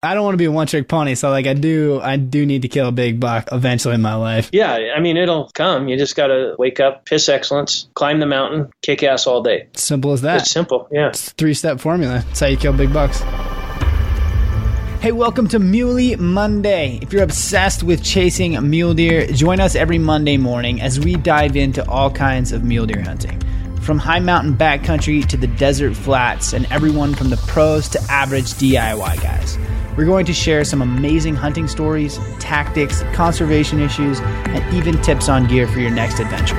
I don't want to be a one-trick pony, so like I do need to kill a big buck eventually in my life. Yeah, I mean, it'll come. You just got to wake up, piss excellence, climb the mountain, kick ass all day. Simple as that. It's simple, yeah. It's a 3-step formula. That's how you kill big bucks. Hey, welcome to Muley Monday. If you're obsessed with chasing mule deer, join us every Monday morning as we dive into all kinds of mule deer hunting. From high mountain backcountry to the desert flats, and everyone from the pros to average DIY guys. We're going to share some amazing hunting stories, tactics, conservation issues, and even tips on gear for your next adventure.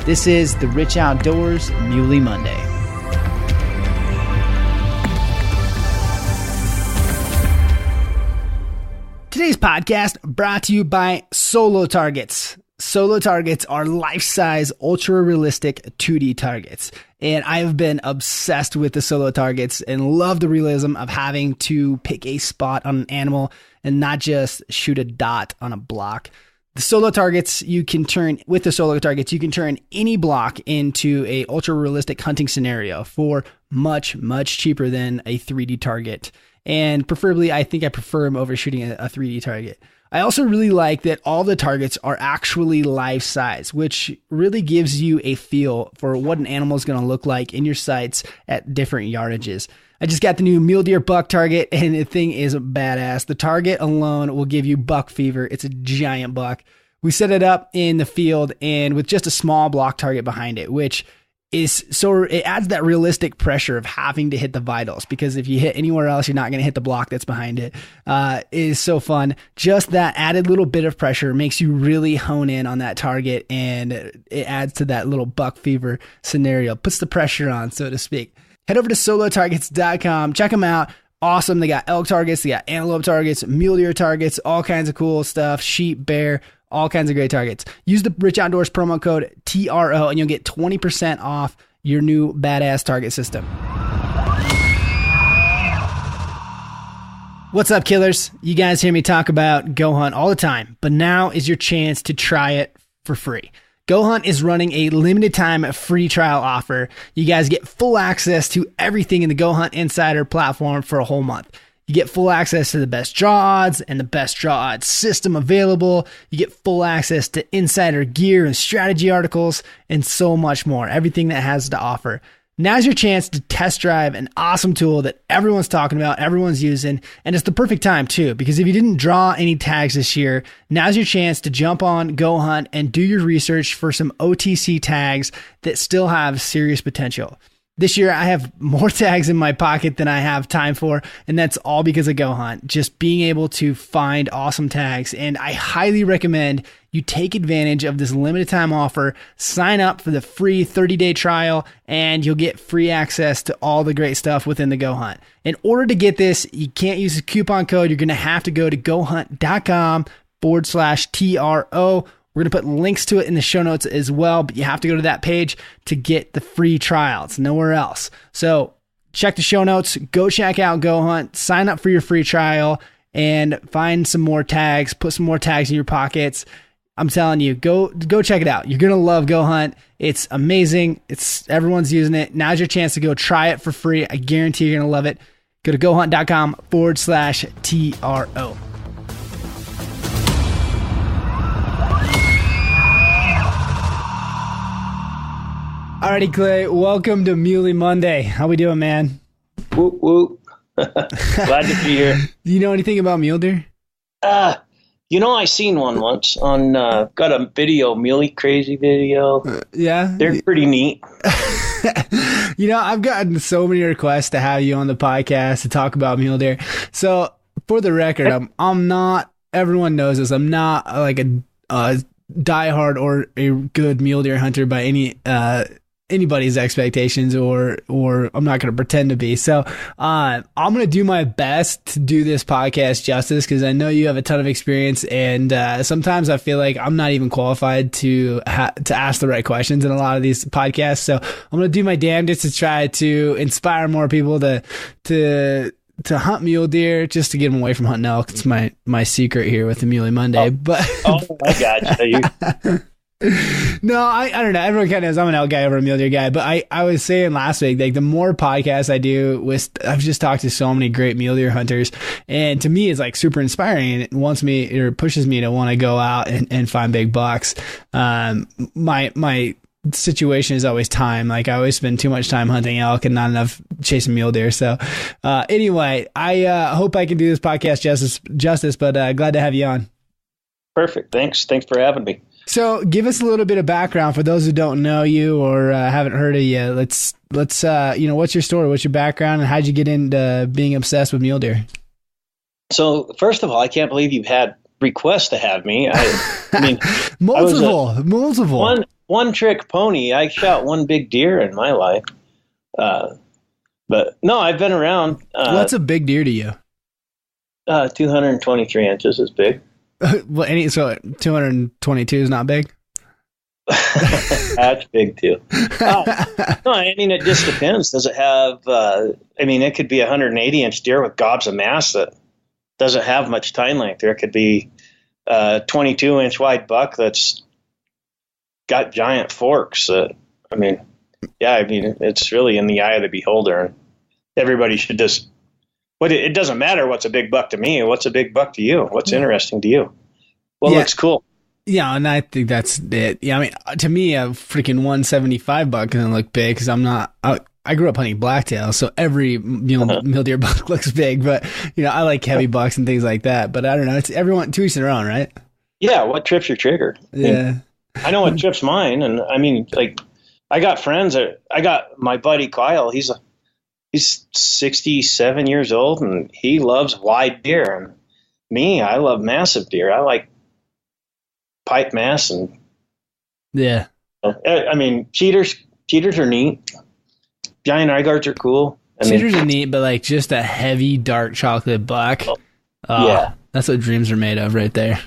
This is the Rich Outdoors Muley Monday. Today's podcast brought to you by Solo Targets. Solo targets are life-size, ultra-realistic 2D targets. And I have been obsessed with the solo targets and love the realism of having to pick a spot on an animal and not just shoot a dot on a block. The solo targets, you can turn any block into a ultra-realistic hunting scenario for much, much cheaper than a 3D target. And preferably, I think I prefer them over shooting a 3D target. I also really like that all the targets are actually life size, which really gives you a feel for what an animal is going to look like in your sights at different yardages. I just got the new mule deer buck target, and the thing is badass. The target alone will give you buck fever. It's a giant buck. We set it up in the field and with just a small block target behind it, which is so it adds that realistic pressure of having to hit the vitals, because if you hit anywhere else, you're not going to hit the block that's behind it. It is so fun. Just that added little bit of pressure makes you really hone in on that target, and it adds to that little buck fever scenario, puts the pressure on, so to speak. Head over to solotargets.com. Check them out. Awesome. They got elk targets, they got antelope targets, mule deer targets, all kinds of cool stuff, sheep, bear, all kinds of great targets. Use the Rich Outdoors promo code TRO and you'll get 20% off your new badass target system. What's up, killers? You guys hear me talk about Go Hunt all the time, but now is your chance to try it for free. Go Hunt is running a limited time free trial offer. You guys get full access to everything in the Go Hunt Insider platform for a whole month. You get full access to the best draw odds and the best draw odds system available. You get full access to insider gear and strategy articles and so much more. Everything that has to offer. Now's your chance to test drive an awesome tool that everyone's talking about, everyone's using, and it's the perfect time too, because if you didn't draw any tags this year, now's your chance to jump on Go Hunt and do your research for some OTC tags that still have serious potential. This year, I have more tags in my pocket than I have time for, and that's all because of Go Hunt. Just being able to find awesome tags, and I highly recommend you take advantage of this limited time offer. Sign up for the free 30-day trial, and you'll get free access to all the great stuff within the Go Hunt. In order to get this, you can't use a coupon code. You're going to have to go to gohunt.com/TRO. We're going to put links to it in the show notes as well, but you have to go to that page to get the free trial. It's nowhere else. So check the show notes, go check out Go Hunt, sign up for your free trial, and find some more tags, put some more tags in your pockets. I'm telling you, go check it out. You're going to love Go Hunt. It's amazing. Everyone's using it. Now's your chance to go try it for free. I guarantee you're going to love it. Go to gohunt.com/TRO. Alrighty, Clay, welcome to Muley Monday. How we doing, man? Whoop, whoop. Glad to be here. Do you know anything about mule deer? I seen one once on, got a video, Muley Crazy video. Yeah? They're pretty neat. I've gotten so many requests to have you on the podcast to talk about mule deer. So, for the record, I'm not, everyone knows this, I'm not like a diehard or a good mule deer hunter by anybody's expectations, or I'm not going to pretend to be. So I'm going to do my best to do this podcast justice, because I know you have a ton of experience, and sometimes I feel like I'm not even qualified to ask the right questions in a lot of these podcasts. So I'm going to do my damnedest to try to inspire more people to hunt mule deer, just to get them away from hunting elk. It's my secret here with the Muley Monday. I got you. No, I don't know. Everyone kind of knows I'm an elk guy over a mule deer guy, but I was saying last week, like the more podcasts I do with, I've just talked to so many great mule deer hunters, and to me it's like super inspiring, and it wants me or pushes me to want to go out and find big bucks. My situation is always time. Like I always spend too much time hunting elk and not enough chasing mule deer. So anyway, I hope I can do this podcast justice, but glad to have you on. Perfect. Thanks for having me. So give us a little bit of background for those who don't know you or haven't heard of you. Let's what's your story? What's your background, and how'd you get into being obsessed with mule deer? So first of all, I can't believe you've had requests to have me. I mean, multiple. One trick pony. I shot one big deer in my life. But no, I've been around. What's a big deer to you? 223 inches is big. Well, so 222 is not big. That's big too. No, I mean it just depends. Does it have? I mean, it could be a 180-inch deer with gobs of mass that doesn't have much tine length. There could be a 22-inch wide buck that's got giant forks. I mean, it's really in the eye of the beholder, and everybody should just. But it doesn't matter what's a big buck to me. What's a big buck to you? What's interesting to you? What looks cool? Yeah, and I think that's it. Yeah, I mean, to me, a freaking 175 buck doesn't look big because I'm not. I grew up hunting blacktail, so every mule deer buck looks big. But I like heavy bucks and things like that. But I don't know. It's everyone to each their own, right? Yeah. What trips your trigger? Yeah. I know what trips mine, and I mean, like, I got friends. I got my buddy Kyle. He's 67 years old, and he loves wide deer. And me, I love massive deer. I like pipe mass, and yeah. I mean, cheaters are neat. Giant eye guards are cool. Cheaters are neat, but like just a heavy dark chocolate buck. Yeah, that's what dreams are made of, right there.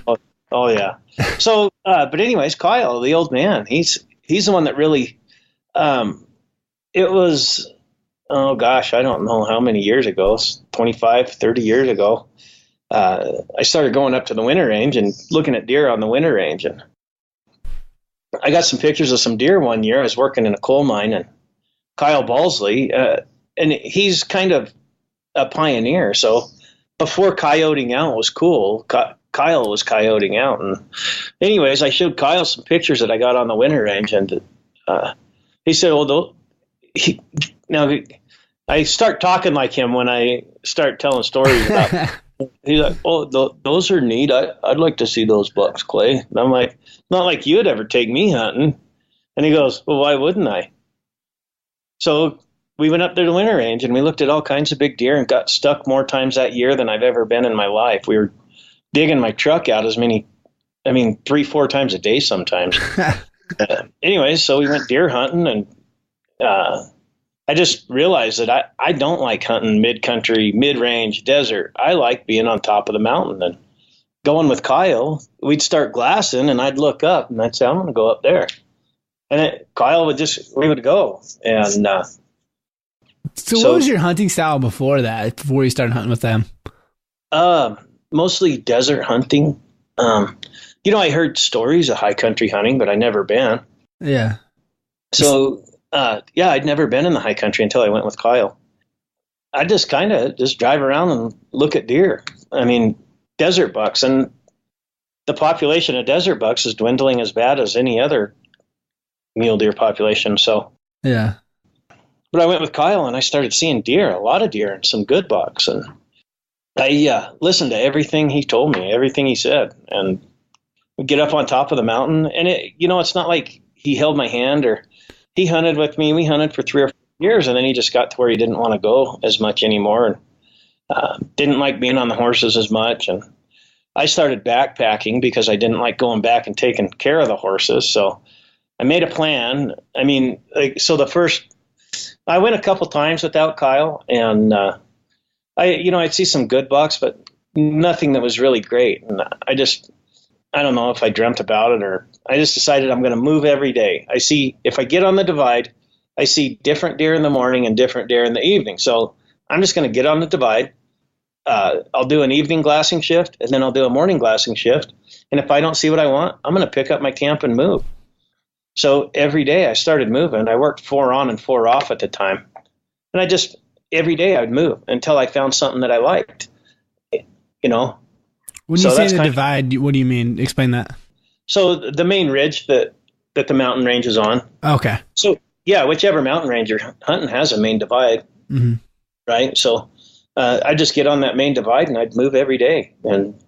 Oh yeah. So, but anyways, Kyle, the old man, he's the one that really. It was. Oh gosh, I don't know how many years ago, 25, 30 years ago, I started going up to the winter range and looking at deer on the winter range. And I got some pictures of some deer one year. I was working in a coal mine, and Kyle Balsley, and he's kind of a pioneer. So before coyoting out was cool, Kyle was coyoting out. And anyways, I showed Kyle some pictures that I got on the winter range, and he said, well, now I start talking like him when I start telling stories about. He's like, "Oh, those are neat. I'd like to see those bucks, Clay." And I'm like, "Not like you'd ever take me hunting." And he goes, "Well, why wouldn't I?" So we went up to the winter range and we looked at all kinds of big deer and got stuck more times that year than I've ever been in my life. We were digging my truck out 3-4 times a day sometimes. Anyways, so we went deer hunting, and I just realized that I don't like hunting mid-country, mid-range, desert. I like being on top of the mountain. And going with Kyle, we'd start glassing, and I'd look up, and I'd say, I'm going to go up there. And Kyle would just, we would go. And so what was your hunting style before you started hunting with them? Mostly desert hunting. I heard stories of high country hunting, but I never been. Yeah. So... I'd never been in the high country until I went with Kyle. I just kind of drive around and look at deer. I mean, desert bucks, and the population of desert bucks is dwindling as bad as any other mule deer population. So, yeah. But I went with Kyle and I started seeing deer, a lot of deer, and some good bucks. And I listened to everything he told me, everything he said, and we get up on top of the mountain. And it's not like he held my hand or he hunted with me. We hunted for 3 or 4 years, and then he just got to where he didn't want to go as much anymore, and didn't like being on the horses as much. And I started backpacking because I didn't like going back and taking care of the horses. So I made a plan. I mean, I went a couple times without Kyle, and I'd see some good bucks, but nothing that was really great. And I don't know if I dreamt about it, or I just decided I'm going to move every day. If I get on the divide, I see different deer in the morning and different deer in the evening. So I'm just going to get on the divide. I'll do an evening glassing shift, and then I'll do a morning glassing shift. And if I don't see what I want, I'm going to pick up my camp and move. So every day I started moving. I worked 4 on and 4 off at the time. And every day I'd move until I found something that I liked, you know. When you say the divide, what do you mean? Explain that. So the main ridge that the mountain range is on. Okay. So, yeah, whichever mountain range you're hunting has a main divide, right? So I'd just get on that main divide and I'd move every day. And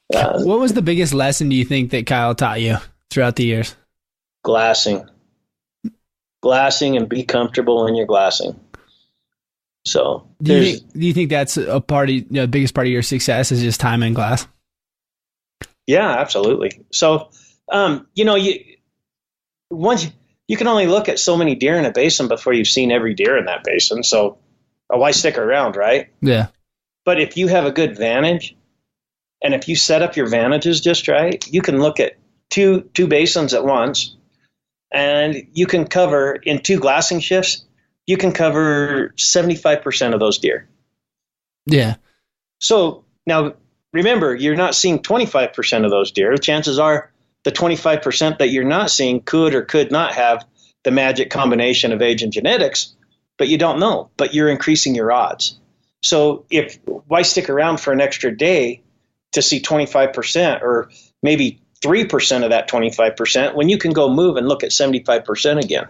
what was the biggest lesson, do you think, that Kyle taught you throughout the years? Glassing and be comfortable when you're glassing. So do you think that's a part of, the biggest part of your success is just time and glass? Yeah, absolutely. So, you can only look at so many deer in a basin before you've seen every deer in that basin. So why stick around, right? Yeah. But if you have a good vantage, and if you set up your vantages just right, you can look at two basins at once, and you can cover in 2 glassing shifts. You can cover 75% of those deer. Yeah. So now remember, you're not seeing 25% of those deer. Chances are the 25% that you're not seeing could or could not have the magic combination of age and genetics, but you don't know, but you're increasing your odds. So why stick around for an extra day to see 25% or maybe 3% of that 25% when you can go move and look at 75% again?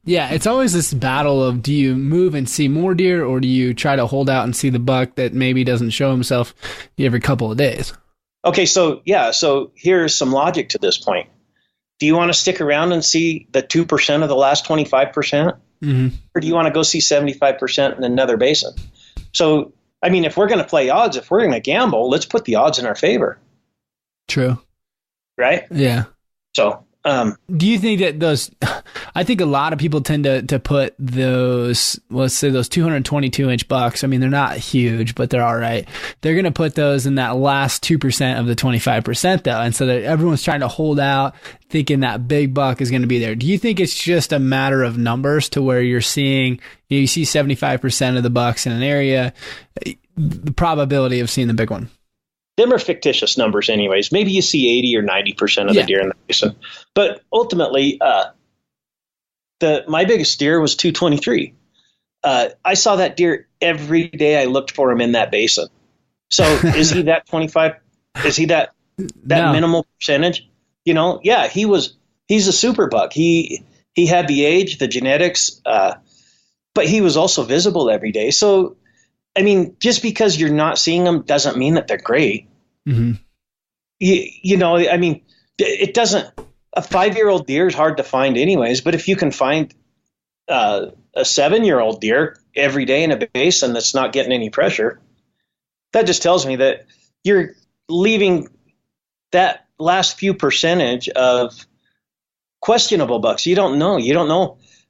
Yeah, it's always this battle of, do you move and see more deer, or do you try to hold out and see the buck that maybe doesn't show himself every couple of days? Okay, so here's some logic to this point. Do you want to stick around and see the 2% of the last 25%? Or do you want to go see 75% in another basin? So, I mean, if we're going to play odds, if we're going to gamble, let's put the odds in our favor. True. Right? Yeah. So, do you think that I think a lot of people tend to put those, let's say those 222-inch bucks, I mean, they're not huge, but they're all right. They're going to put those in that last 2% of the 25% though. And so that everyone's trying to hold out thinking that big buck is going to be there. Do you think it's just a matter of numbers to where you see 75% of the bucks in an area, the probability of seeing the big one? Them are fictitious numbers anyways. Maybe you see 80 or 90% of the deer in the basin. But ultimately, my biggest deer was 223. I saw that deer every day I looked for him in that basin. So is he that 25? Is he that minimal percentage? Yeah, he's a super buck. He had the age, the genetics, but he was also visible every day. So, I mean, just because you're not seeing them doesn't mean that they're great. I mean, it doesn't. A 5-year-old deer is hard to find anyways, but if you can find a 7-year-old deer every day in a basin that's not getting any pressure, that just tells me that you're leaving that last few percentage of questionable bucks. You don't know.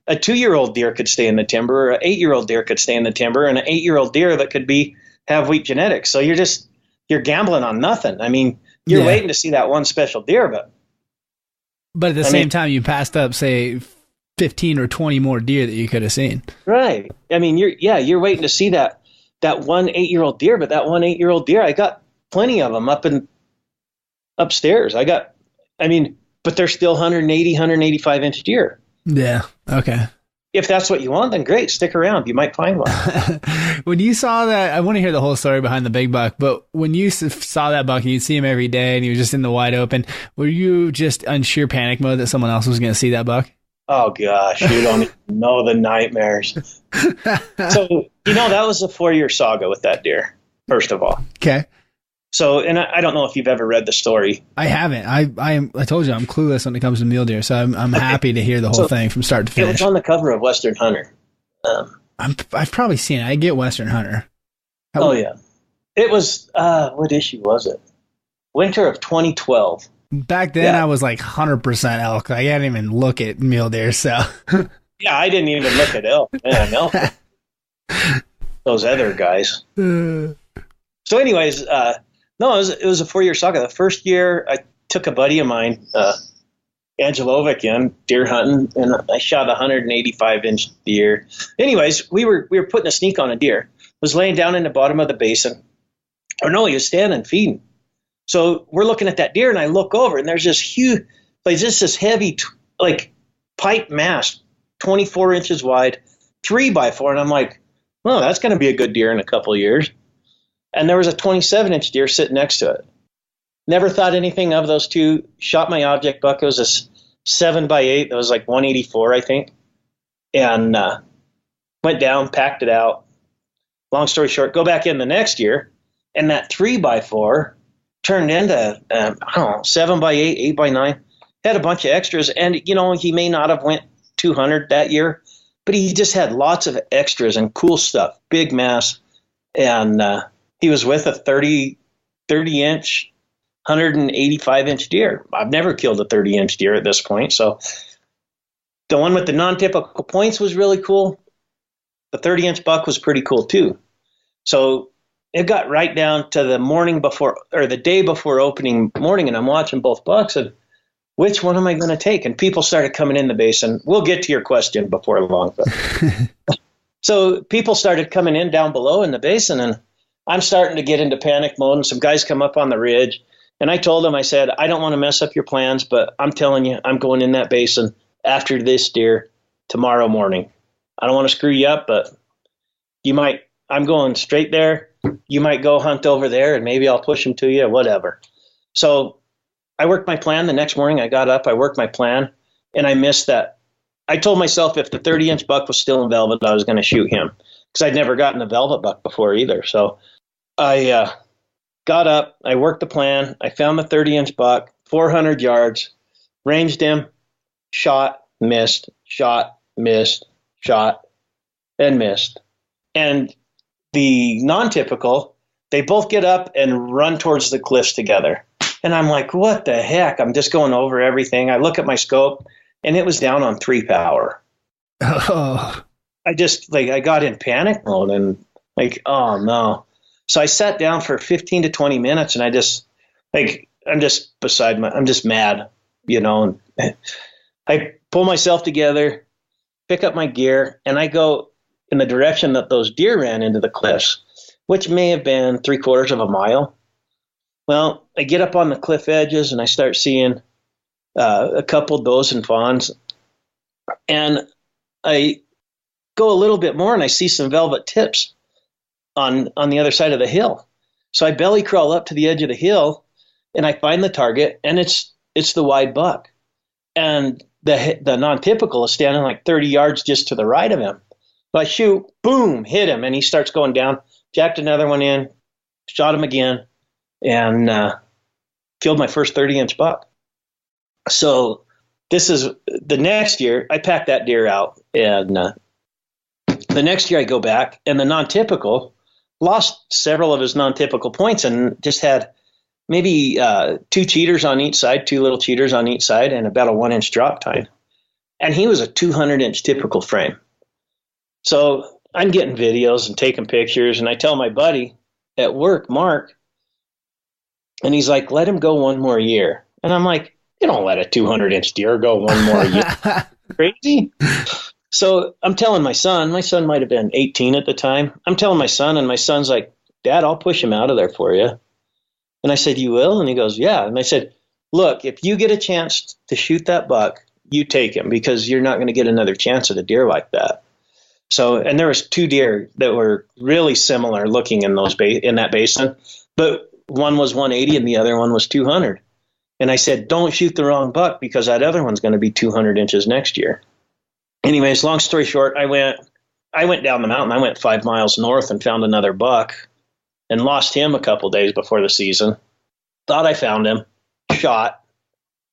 A 2-year-old deer could stay in the timber, or an 8-year-old deer could stay in the timber, and an 8-year-old deer that could have weak genetics. So you're gambling on nothing. I mean, you're waiting to see that one special deer, but at the same time, you passed up, say, 15 or 20 more deer that you could have seen. Right. I mean, you're waiting to see that one 8-year-old deer, but that one 8-year-old deer, I got plenty of them upstairs. But they're still 180, 185 inch deer. Yeah. Okay. If that's what you want, then great. Stick around. You might find one. When you saw that, I want to hear the whole story behind the big buck, but when you saw that buck and you'd see him every day and he was just in the wide open, were you just on sheer panic mode that someone else was going to see that buck? Oh gosh, you don't even know the nightmares. So, that was a 4-year saga with that deer, first of all. Okay. So, and I don't know if you've ever read the story. I haven't. I told you I'm clueless when it comes to mule deer, so I'm happy to hear the whole thing from start to finish. It was on the cover of Western Hunter. I've probably seen it. I get Western Hunter. Yeah. It was, what issue was it? Winter of 2012. Back then, I was like 100% elk. I didn't even look at mule deer, so. Yeah, I didn't even look at elk. Man, elk. Those other guys. So anyways, no, it was a 4-year saga. The first year, I took a buddy of mine, Angelovic, in deer hunting, and I shot a 185-inch deer. Anyways, we were putting a sneak on a deer. Was laying down in the bottom of the basin. Or no, he was standing feeding. So we're looking at that deer, and I look over, and there's this huge, like just this heavy like pipe mast, 24 inches wide, 3x4. And I'm like, well, that's going to be a good deer in a couple of years. And there was a 27-inch deer sitting next to it. Never thought anything of those two. Shot my object buck. It was a 7x8. That was like 184, I think. And went down, packed it out. Long story short, go back in the next year, and that 3x4 turned into, 7x8, 8x9. Had a bunch of extras. And, he may not have went 200 that year, but he just had lots of extras and cool stuff. Big mass. And he was with a 30-inch, 185-inch deer. I've never killed a 30-inch deer at this point. So the one with the non-typical points was really cool. The 30-inch buck was pretty cool too. So it got right down to the morning before, or the day before opening morning, and I'm watching both bucks, and which one am I going to take? And people started coming in the basin. We'll get to your question before long. But so people started coming in down below in the basin, and I'm starting to get into panic mode, and some guys come up on the ridge. And I told them, I said, I don't want to mess up your plans, but I'm telling you, I'm going in that basin after this deer tomorrow morning. I don't want to screw you up, but I'm going straight there. You might go hunt over there, and maybe I'll push him to you, whatever. So I worked my plan. The next morning I got up, I worked my plan, and I missed that. I told myself if the 30-inch buck was still in velvet, I was going to shoot him, because I'd never gotten a velvet buck before either. So I got up, I worked the plan, I found the 30-inch buck, 400 yards, ranged him, shot, missed, shot, missed, shot, and missed. And the non-typical, they both get up and run towards the cliffs together. And I'm like, what the heck? I'm just going over everything. I look at my scope, and it was down on 3 power. Oh. I got in panic mode, and like, oh no. So I sat down for 15 to 20 minutes, and I'm just mad, and I pull myself together, pick up my gear, and I go in the direction that those deer ran into the cliffs, which may have been 3/4 of a mile. Well, I get up on the cliff edges, and I start seeing a couple does and fawns, and I go a little bit more, and I see some velvet tips on the other side of the hill. So I belly crawl up to the edge of the hill, and I find the target, and it's the wide buck. And the non-typical is standing like 30 yards just to the right of him. So I shoot, boom, hit him, and he starts going down. Jacked another one in, shot him again, and killed my first 30-inch buck. So this is the next year, I packed that deer out, and the next year I go back, and the non-typical lost several of his non-typical points and just had maybe 2 cheaters on each side, 2 little cheaters on each side, and about a 1-inch drop tine. And he was a 200-inch typical frame. So I'm getting videos and taking pictures, and I tell my buddy at work, Mark, and he's like, let him go 1 more year. And I'm like, you don't let a 200-inch deer go 1 more year. Crazy? So I'm telling my son might have been 18 at the time. I'm telling my son, and my son's like, Dad, I'll push him out of there for you. And I said, you will? And he goes, yeah. And I said, look, if you get a chance to shoot that buck, you take him, because you're not going to get another chance at a deer like that. So, and there was 2 deer that were really similar looking in in that basin, but one was 180 and the other one was 200. And I said, don't shoot the wrong buck, because that other one's going to be 200 inches next year. Anyways, long story short, I went down the mountain. I went 5 miles north and found another buck and lost him a couple days before the season. Thought I found him, shot,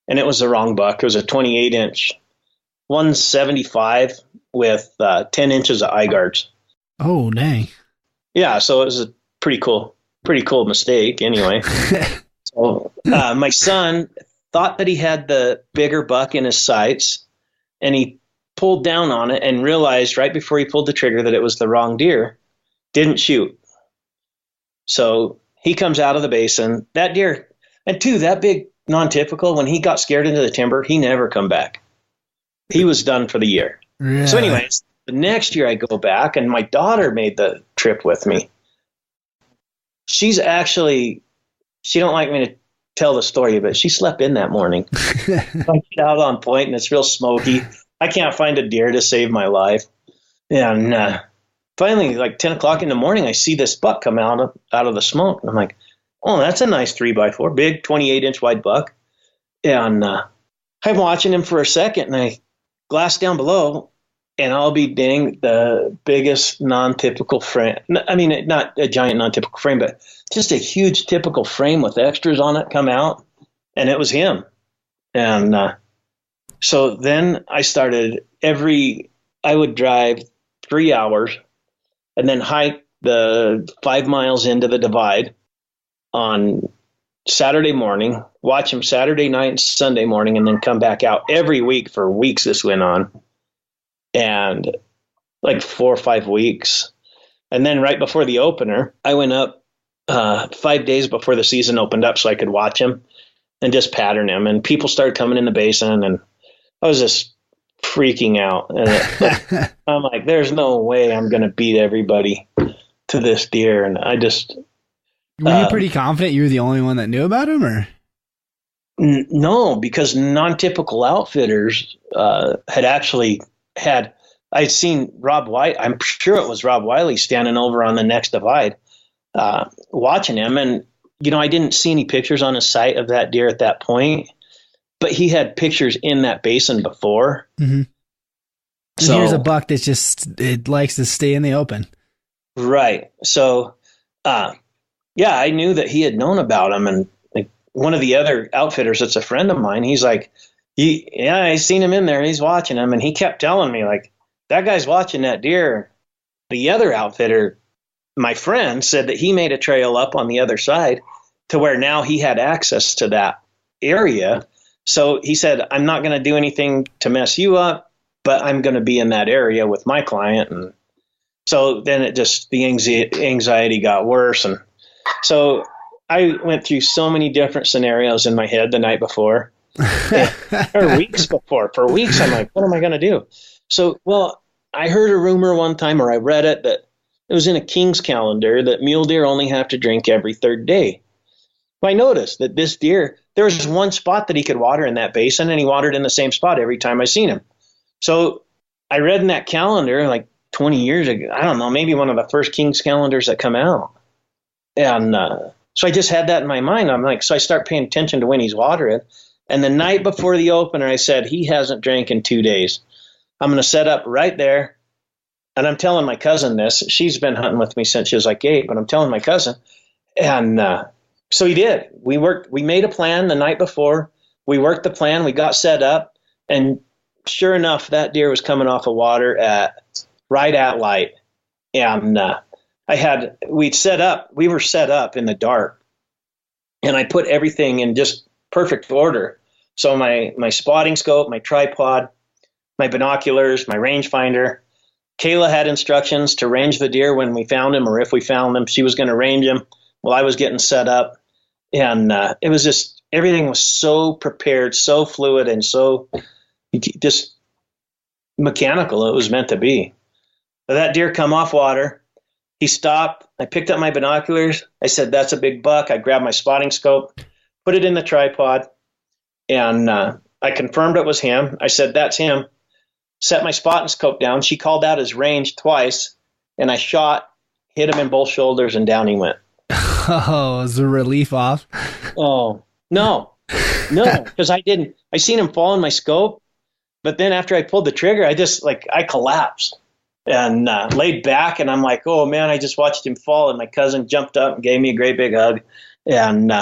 and it was the wrong buck. It was a 28-inch, 175 with 10 inches of eye guards. Oh, dang. Yeah, so it was a pretty cool mistake anyway. So my son thought that he had the bigger buck in his sights, and he pulled down on it and realized right before he pulled the trigger that it was the wrong deer. Didn't shoot. So he comes out of the basin. That deer, and that big non-typical, when he got scared into the timber, he never come back. He was done for the year. Yeah. So anyways, the next year I go back, and my daughter made the trip with me. She don't like me to tell the story, but she slept in that morning. I get out on point and it's real smoky. I can't find a deer to save my life. And finally, like 10 o'clock in the morning, I see this buck come out of the smoke. And I'm like, oh, that's a nice 3x4, big 28-inch wide buck. And I'm watching him for a second, and I glass down below, and I'll be dang, the biggest non-typical frame. I mean, not a giant non-typical frame, but just a huge typical frame with extras on it come out, and it was him. And so then I started I would drive 3 hours and then hike the 5 miles into the divide on Saturday morning, watch him Saturday night and Sunday morning, and then come back out every week for weeks. This went on, and like 4 or 5 weeks. And then right before the opener, I went up 5 days before the season opened up so I could watch him and just pattern him. And people started coming in the basin, and I was just freaking out. And I'm like, there's no way I'm going to beat everybody to this deer. And I just... Were you pretty confident you were the only one that knew about him, or? No, because non-typical outfitters had actually had... I'd seen Rob White. I'm sure it was Rob Wiley standing over on the next divide watching him. And, I didn't see any pictures on his site of that deer at that point, but he had pictures in that basin before. Mm-hmm. So here's a buck that's it likes to stay in the open. Right. So, yeah, I knew that he had known about him. And like, one of the other outfitters that's a friend of mine, he's like, I seen him in there. He's watching him. And he kept telling me, like, that guy's watching that deer. The other outfitter, my friend, said that he made a trail up on the other side to where now he had access to that area. So he said, I'm not going to do anything to mess you up, but I'm going to be in that area with my client. And so then the anxiety got worse. And so I went through so many different scenarios in my head the night before, or weeks before. For weeks, I'm like, what am I going to do? So, I heard a rumor one time, or I read it, that it was in a king's calendar that mule deer only have to drink every third day. I noticed that this deer, there was one spot that he could water in that basin, and he watered in the same spot every time I seen him. So I read in that calendar like 20 years ago, I don't know, maybe one of the first king's calendars that come out. And so I just had that in my mind. I'm like, so I start paying attention to when he's watering. And the night before the opener, I said, he hasn't drank in 2 days. I'm going to set up right there. And I'm telling my cousin this. She's been hunting with me since she was like 8, but I'm telling my cousin. And so he did. We made a plan the night before. We worked the plan. We got set up. And sure enough, that deer was coming off of water right at light. And we were set up in the dark. And I put everything in just perfect order. So my spotting scope, my tripod, my binoculars, my rangefinder. Kayla had instructions to range the deer when we found him, or if we found him, she was going to range him while I was getting set up. And it was just, everything was so prepared, so fluid, and so just mechanical it was meant to be. But that deer come off water. He stopped. I picked up my binoculars. I said, that's a big buck. I grabbed my spotting scope, put it in the tripod, and I confirmed it was him. I said, that's him. Set my spotting scope down. She called out his range twice, and I shot, hit him in both shoulders, and down he went. Oh, was the relief off? Oh, no, because I seen him fall in my scope, but then after I pulled the trigger, I collapsed and laid back, and I'm like, oh man, I just watched him fall, and my cousin jumped up and gave me a great big hug. And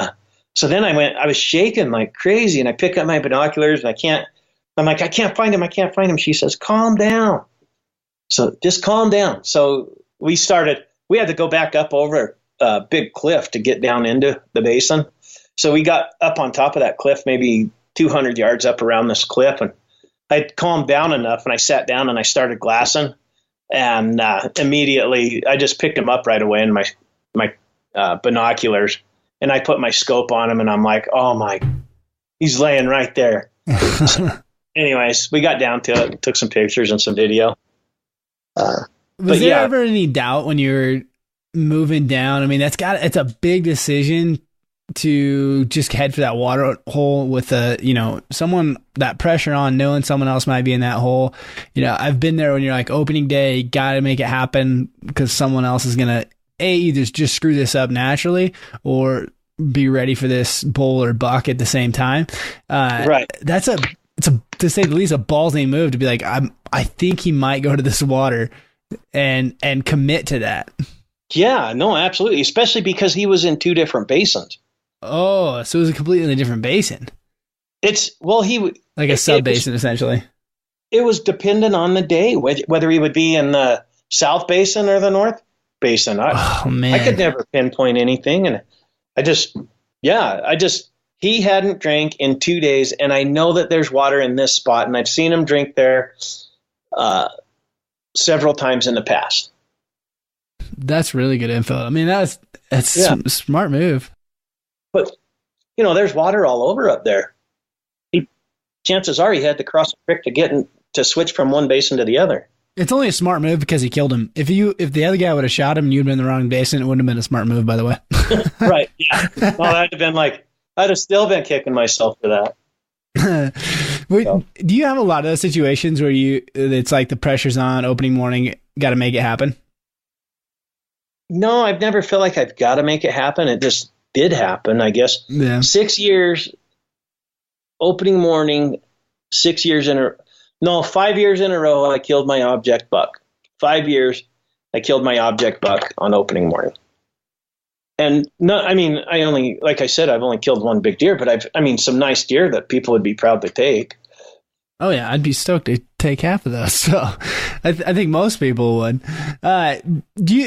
so then I was shaking like crazy, and I pick up my binoculars, and I can't find him. She says, calm down. So just calm down. So we had to go back up over a big cliff to get down into the basin. So we got up on top of that cliff, maybe 200 yards up around this cliff. And I calmed down enough, and I sat down and I started glassing. And immediately I just picked him up right away in my binoculars. And I put my scope on him, and I'm like, oh my, he's laying right there. Anyways, we got down to it, took some pictures and some video. Was there ever any doubt when you were moving down? I mean, it's a big decision to just head for that water hole with someone, that pressure on, knowing someone else might be in that hole. I've been there when you're like opening day, got to make it happen because someone else is going to either just screw this up naturally or be ready for this bull or buck at the same time. Right. It's to say the least, a ballsy move to be like, I think he might go to this water and commit to that. Yeah, no, absolutely. Especially because he was in two different basins. Oh, so it was a completely different basin. He like a sub basin essentially. It was dependent on the day, whether he would be in the South Basin or the North Basin. I could never pinpoint anything, and he hadn't drank in 2 days, and I know that there's water in this spot, and I've seen him drink there several times in the past. That's really good info. I mean, that's a smart move. But, there's water all over up there. Chances are he had to cross a creek to switch from one basin to the other. It's only a smart move because he killed him. If the other guy would have shot him and you'd been in the wrong basin, it wouldn't have been a smart move, by the way. Right, yeah. Well, I'd have still been kicking myself for that. Do you have a lot of those situations where it's like the pressure's on, opening morning, got to make it happen? No, I've never felt like I've got to make it happen. It just did happen, I guess. Yeah. 6 years, opening morning, 5 years in a row, I killed my object buck. 5 years, I killed my object buck on opening morning. And like I said, I've only killed one big deer, but some nice deer that people would be proud to take. Oh yeah, I'd be stoked to take half of those. So I think most people would.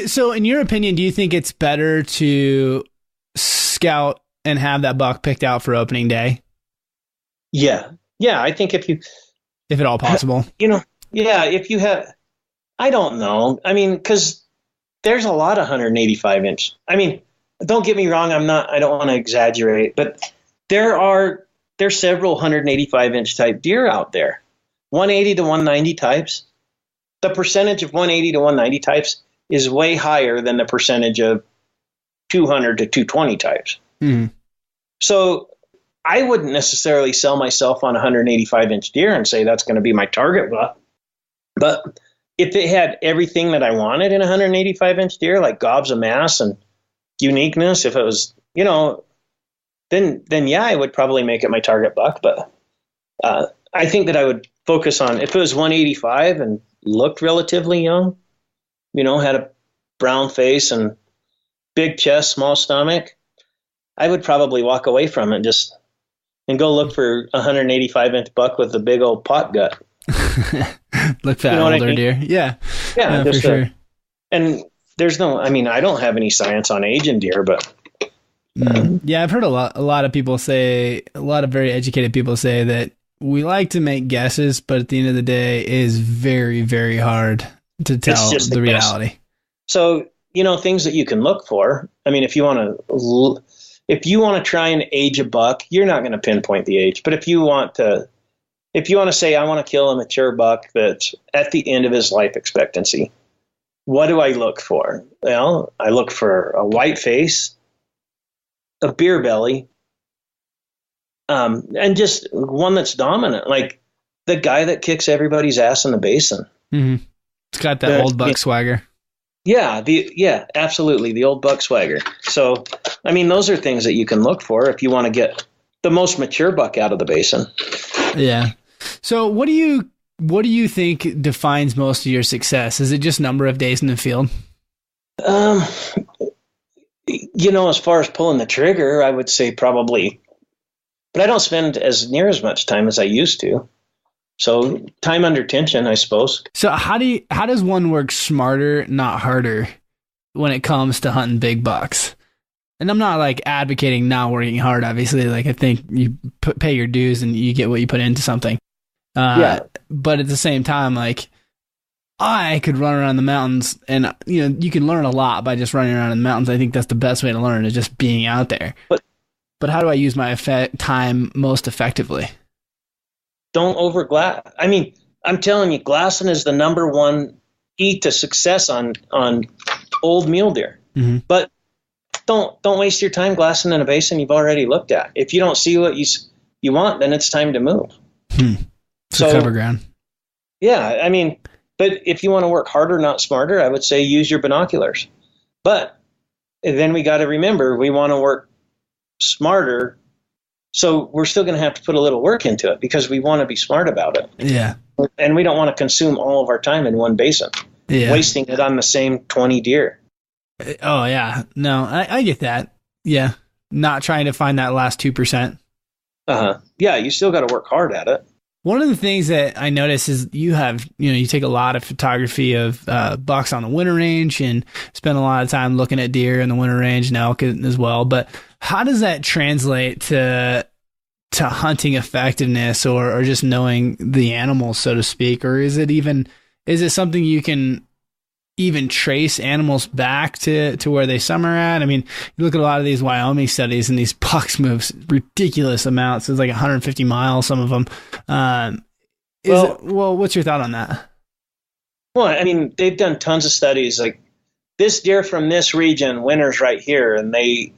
So in your opinion, do you think it's better to scout and have that buck picked out for opening day? Yeah. I think if at all possible, if you have, I don't know. Because there's a lot of 185 inch. Don't get me wrong. I don't want to exaggerate, but there's several 185 inch type deer out there. 180 to 190 types. The percentage of 180 to 190 types is way higher than the percentage of 200 to 220 types. Mm-hmm. So I wouldn't necessarily sell myself on a 185 inch deer and say that's going to be my target buck. But if it had everything that I wanted in a 185 inch deer, like gobs of mass and uniqueness, if it was, then yeah, I would probably make it my target buck. But I think that I would focus on, if it was 185 and looked relatively young, had a brown face and big chest, small stomach, I would probably walk away from it and go look for a 185 inch buck with a big old pot gut. Look for that older deer. Yeah. Yeah, for sure. And there's no, I don't have any science on age in deer, but. Yeah, I've heard a lot of people say, a lot of very educated people say that we like to make guesses, but at the end of the day, it is very, very hard to tell the reality. So, things that you can look for. If you want to try and age a buck, you're not going to pinpoint the age. But if you want to say, I want to kill a mature buck that's at the end of his life expectancy, what do I look for? Well, I look for a white face, a beer belly, and just one that's dominant, like the guy that kicks everybody's ass in the basin. Mm-hmm. It's got that old buck swagger. Yeah, absolutely, the old buck swagger. So, those are things that you can look for if you want to get the most mature buck out of the basin. Yeah. So, what do you think defines most of your success? Is it just number of days in the field? As far as pulling the trigger, I would say probably, but I don't spend near as much time as I used to. So time under tension, I suppose. So how does one work smarter, not harder, when it comes to hunting big bucks? And I'm not like advocating not working hard, obviously. Like I think you pay your dues and you get what you put into something. But at the same time, like I could run around the mountains and, you can learn a lot by just running around in the mountains. I think that's the best way to learn, is just being out there. But how do I use my time most effectively? Don't overglass. I'm telling you, glassing is the number one key to success on old mule deer. Mm-hmm. But don't waste your time glassing in a basin you've already looked at. If you don't see what you want, then it's time to move. So cover ground. Yeah, I mean, but if you want to work harder, not smarter, I would say use your binoculars. But then we got to remember we want to work smarter. So we're still going to have to put a little work into it because we want to be smart about it. Yeah. And we don't want to consume all of our time in one basin, wasting it on the same 20 deer. Oh, yeah. No, I get that. Yeah. Not trying to find that last 2%. Yeah, you still got to work hard at it. One of the things that I notice is you take a lot of photography of bucks on the winter range and spend a lot of time looking at deer in the winter range and elk as well. But how does that translate to hunting effectiveness or just knowing the animals, so to speak? Or is it something you can even trace animals back to where they summer at? I mean, you look at a lot of these Wyoming studies and these bucks move ridiculous amounts. It's like 150 miles, some of them. What's your thought on that? Well, I mean, they've done tons of studies like this deer from this region winters right here. And they,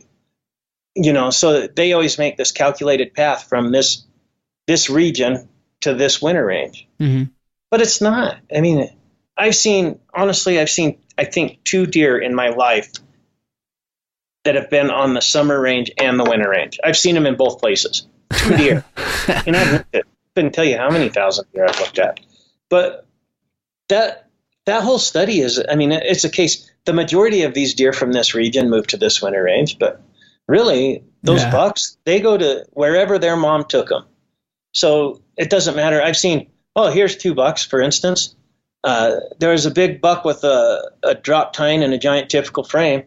so they always make this calculated path from this region to this winter range. Mm-hmm. But it's not. I mean, I've seen, I think 2 deer in my life that have been on the summer range and the winter range. I've seen them in both places. 2 deer. And I couldn't tell you how many thousand deer I've looked at. But that whole study is, I mean, it's a case, the majority of these deer from this region move to this winter range, but really those bucks, they go to wherever their mom took them. So it doesn't matter. I've seen, here's 2 bucks, for instance. There was a big buck with a drop tine and a giant typical frame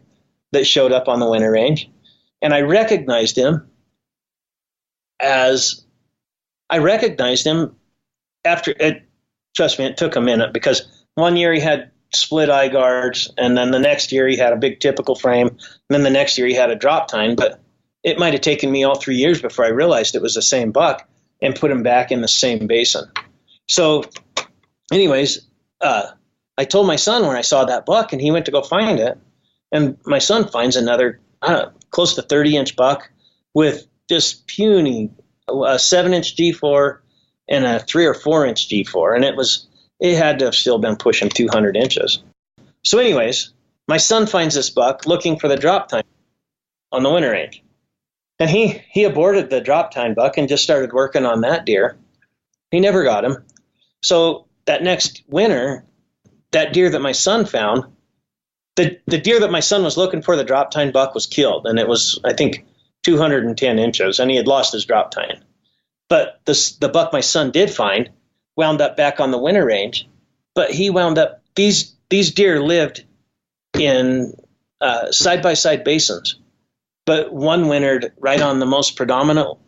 that showed up on the winter range. And I recognized him after it. Trust me, it took a minute because one year he had split eye guards, and then the next year he had a big typical frame, and then the next year he had a drop tine. But it might have taken me all 3 years before I realized it was the same buck and put him back in the same basin. So anyways, I told my son when I saw that buck, and he went to go find it. And my son finds another close to 30-inch buck with this puny 7-inch G4 and a 3 or 4-inch G4. And it had to have still been pushing 200 inches. So anyways, my son finds this buck looking for the drop tine on the winter range. And he aborted the drop tine buck and just started working on that deer. He never got him. So that next winter, that deer that my son found, the deer that my son was looking for, the drop tine buck, was killed. And it was, I think, 210 inches, and he had lost his drop tine. But the buck my son did find wound up back on the winter range. But he wound up, these deer lived in side-by-side basins. But one wintered right on the most predominant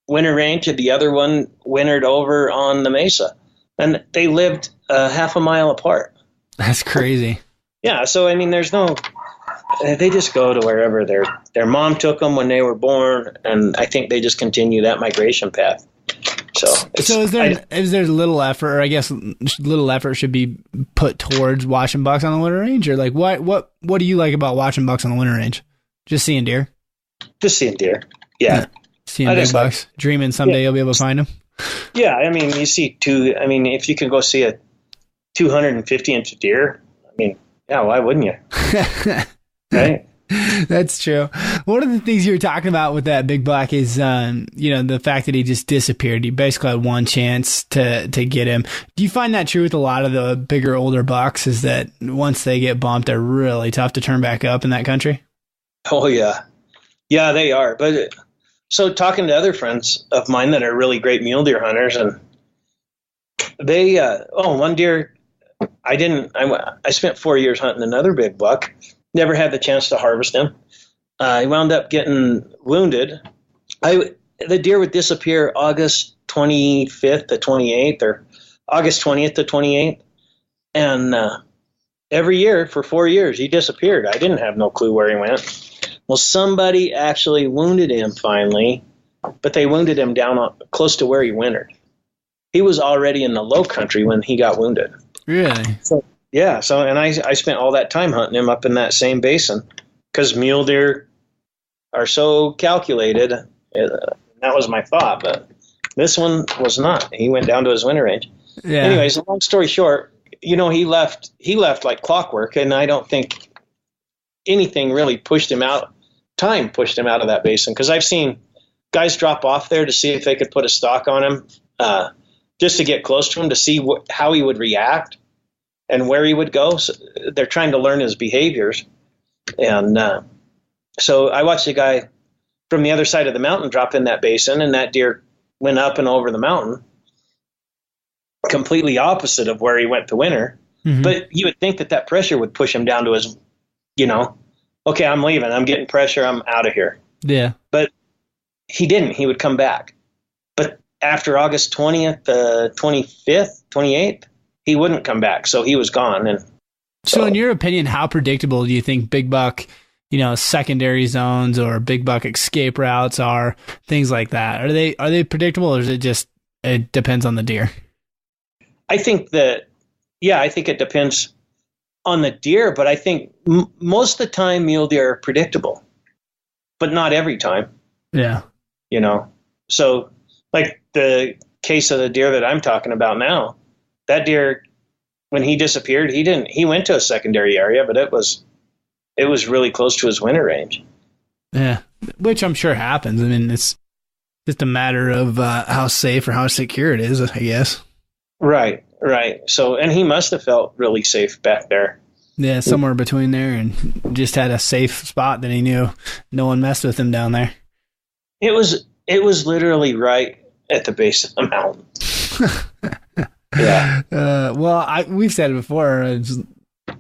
winter range, and the other one wintered over on the mesa. And they lived half a mile apart. That's crazy. Yeah, so I mean, they just go to wherever their mom took them when they were born, and I think they just continue that migration path. So is there little effort, or I guess little effort should be put towards watching bucks on the winter range, or like what do you like about watching bucks on the winter range? Just seeing deer. Just seeing deer. Yeah. Seeing big bucks. Dreaming someday you'll be able to find them. Yeah, I mean, you see if you can go see a 250-inch deer, I mean, yeah, why wouldn't you? Right? That's true. One of the things you were talking about with that big buck is, the fact that he just disappeared. You basically had one chance to get him. Do you find that true with a lot of the bigger, older bucks, is that once they get bumped, they're really tough to turn back up in that country? Oh, yeah. Yeah, they are. But so talking to other friends of mine that are really great mule deer hunters, and they, one deer, I spent 4 years hunting another big buck, never had the chance to harvest him. I wound up getting wounded. The deer would disappear August 25th to 28th or August 20th to 28th. And every year for 4 years, he disappeared. I didn't have no clue where he went. Well, somebody actually wounded him finally, but they wounded him down close to where he wintered. He was already in the low country when he got wounded. Really? And I spent all that time hunting him up in that same basin because mule deer are so calculated. That was my thought, but this one was not. He went down to his winter range. Yeah. Anyways, long story short, he left like clockwork, and I don't think anything really pushed him out. Time pushed him out of that basin, because I've seen guys drop off there to see if they could put a stock on him, just to get close to him to see how he would react and where he would go. So they're trying to learn his behaviors. And so I watched a guy from the other side of the mountain drop in that basin, and that deer went up and over the mountain, completely opposite of where he went to winter. Mm-hmm. But you would think that pressure would push him down to his, okay, I'm leaving. I'm getting pressure. I'm out of here. Yeah. But he didn't. He would come back. But after August 20th, 25th, 28th, he wouldn't come back. So he was gone. And so in your opinion, how predictable do you think big buck, secondary zones or big buck escape routes are, things like that? Are they predictable, or is it just, it depends on the deer? I think it depends on the deer, but I think most of the time mule deer are predictable, but not every time. Yeah. So like the case of the deer that I'm talking about now, that deer, when he disappeared, he went to a secondary area, but it was really close to his winter range. Yeah. Which I'm sure happens. I mean, it's just a matter of how safe or how secure it is, I guess. Right. So, and he must have felt really safe back there. Yeah, somewhere between there, and just had a safe spot that he knew no one messed with him down there. It was literally right at the base of the mountain. Yeah. Well, we've said it before.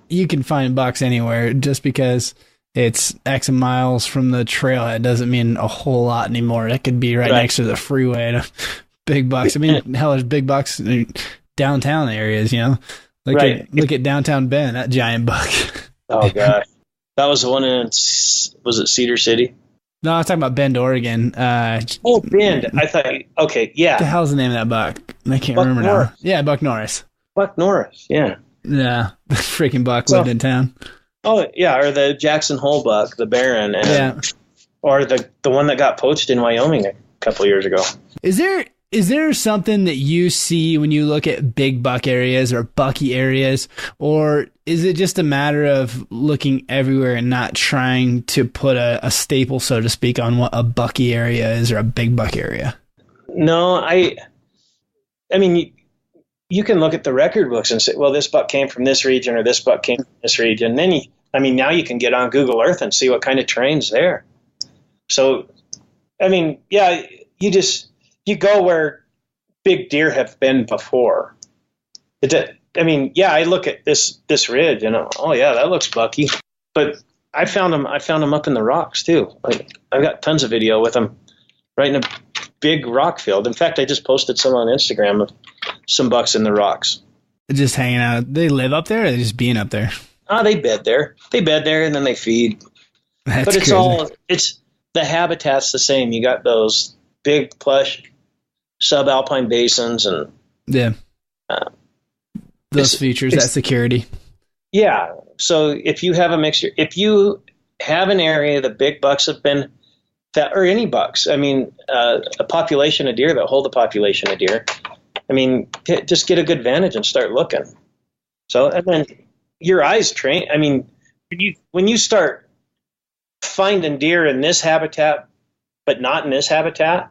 You can find bucks anywhere. Just because it's X miles from the trailhead doesn't mean a whole lot anymore. It could be right next to the freeway. Big bucks. I mean, hell, there's big bucks in downtown areas. Look at downtown Bend, that giant buck. Oh gosh, that was the one in, was it Cedar City? No, I was talking about Bend, Oregon. Bend. I thought, okay, yeah. What the hell's the name of that buck? I can't remember Norris. now. Yeah, Buck Norris. Buck Norris, yeah. Yeah, the freaking buck lived in town. Oh, yeah, or the Jackson Hole buck, the Baron. Or the one that got poached in Wyoming a couple years ago. Is there something that you see when you look at big buck areas or bucky areas, or is it just a matter of looking everywhere and not trying to put a staple, so to speak, on what a bucky area is or a big buck area? No, I mean, you can look at the record books and say, well, this buck came from this region or this buck came from this region. And then now you can get on Google Earth and see what kind of terrain's there. So, I mean, yeah, you go where big deer have been before. I look at this ridge and oh yeah, that looks bucky. But I found them up in the rocks too. Like, I've got tons of video with them right in a big rock field. In fact, I just posted some on Instagram of some bucks in the rocks. Just hanging out. They live up there, or they just being up there? They bed there. And then they feed. That's but crazy. It's the habitat's the same. You got those big plush subalpine basins and those features, that security. Yeah. So if you have a mixture, if you have an area that big bucks have been, or any bucks, a population of deer that hold a population of deer, just get a good vantage and start looking. So, and then your eyes train. When you start finding deer in this habitat, but not in this habitat,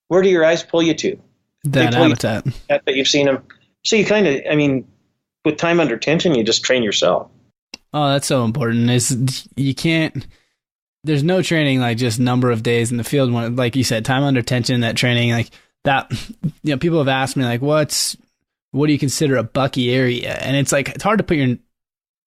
where do your eyes pull you to? That habitat. That you've seen them. So you kind of, with time under tension, you just train yourself. Oh, that's so important. There's no training like just number of days in the field. When, like you said, time under tension, that training, like that, people have asked me like, what do you consider a bucky area? And it's like, it's hard to put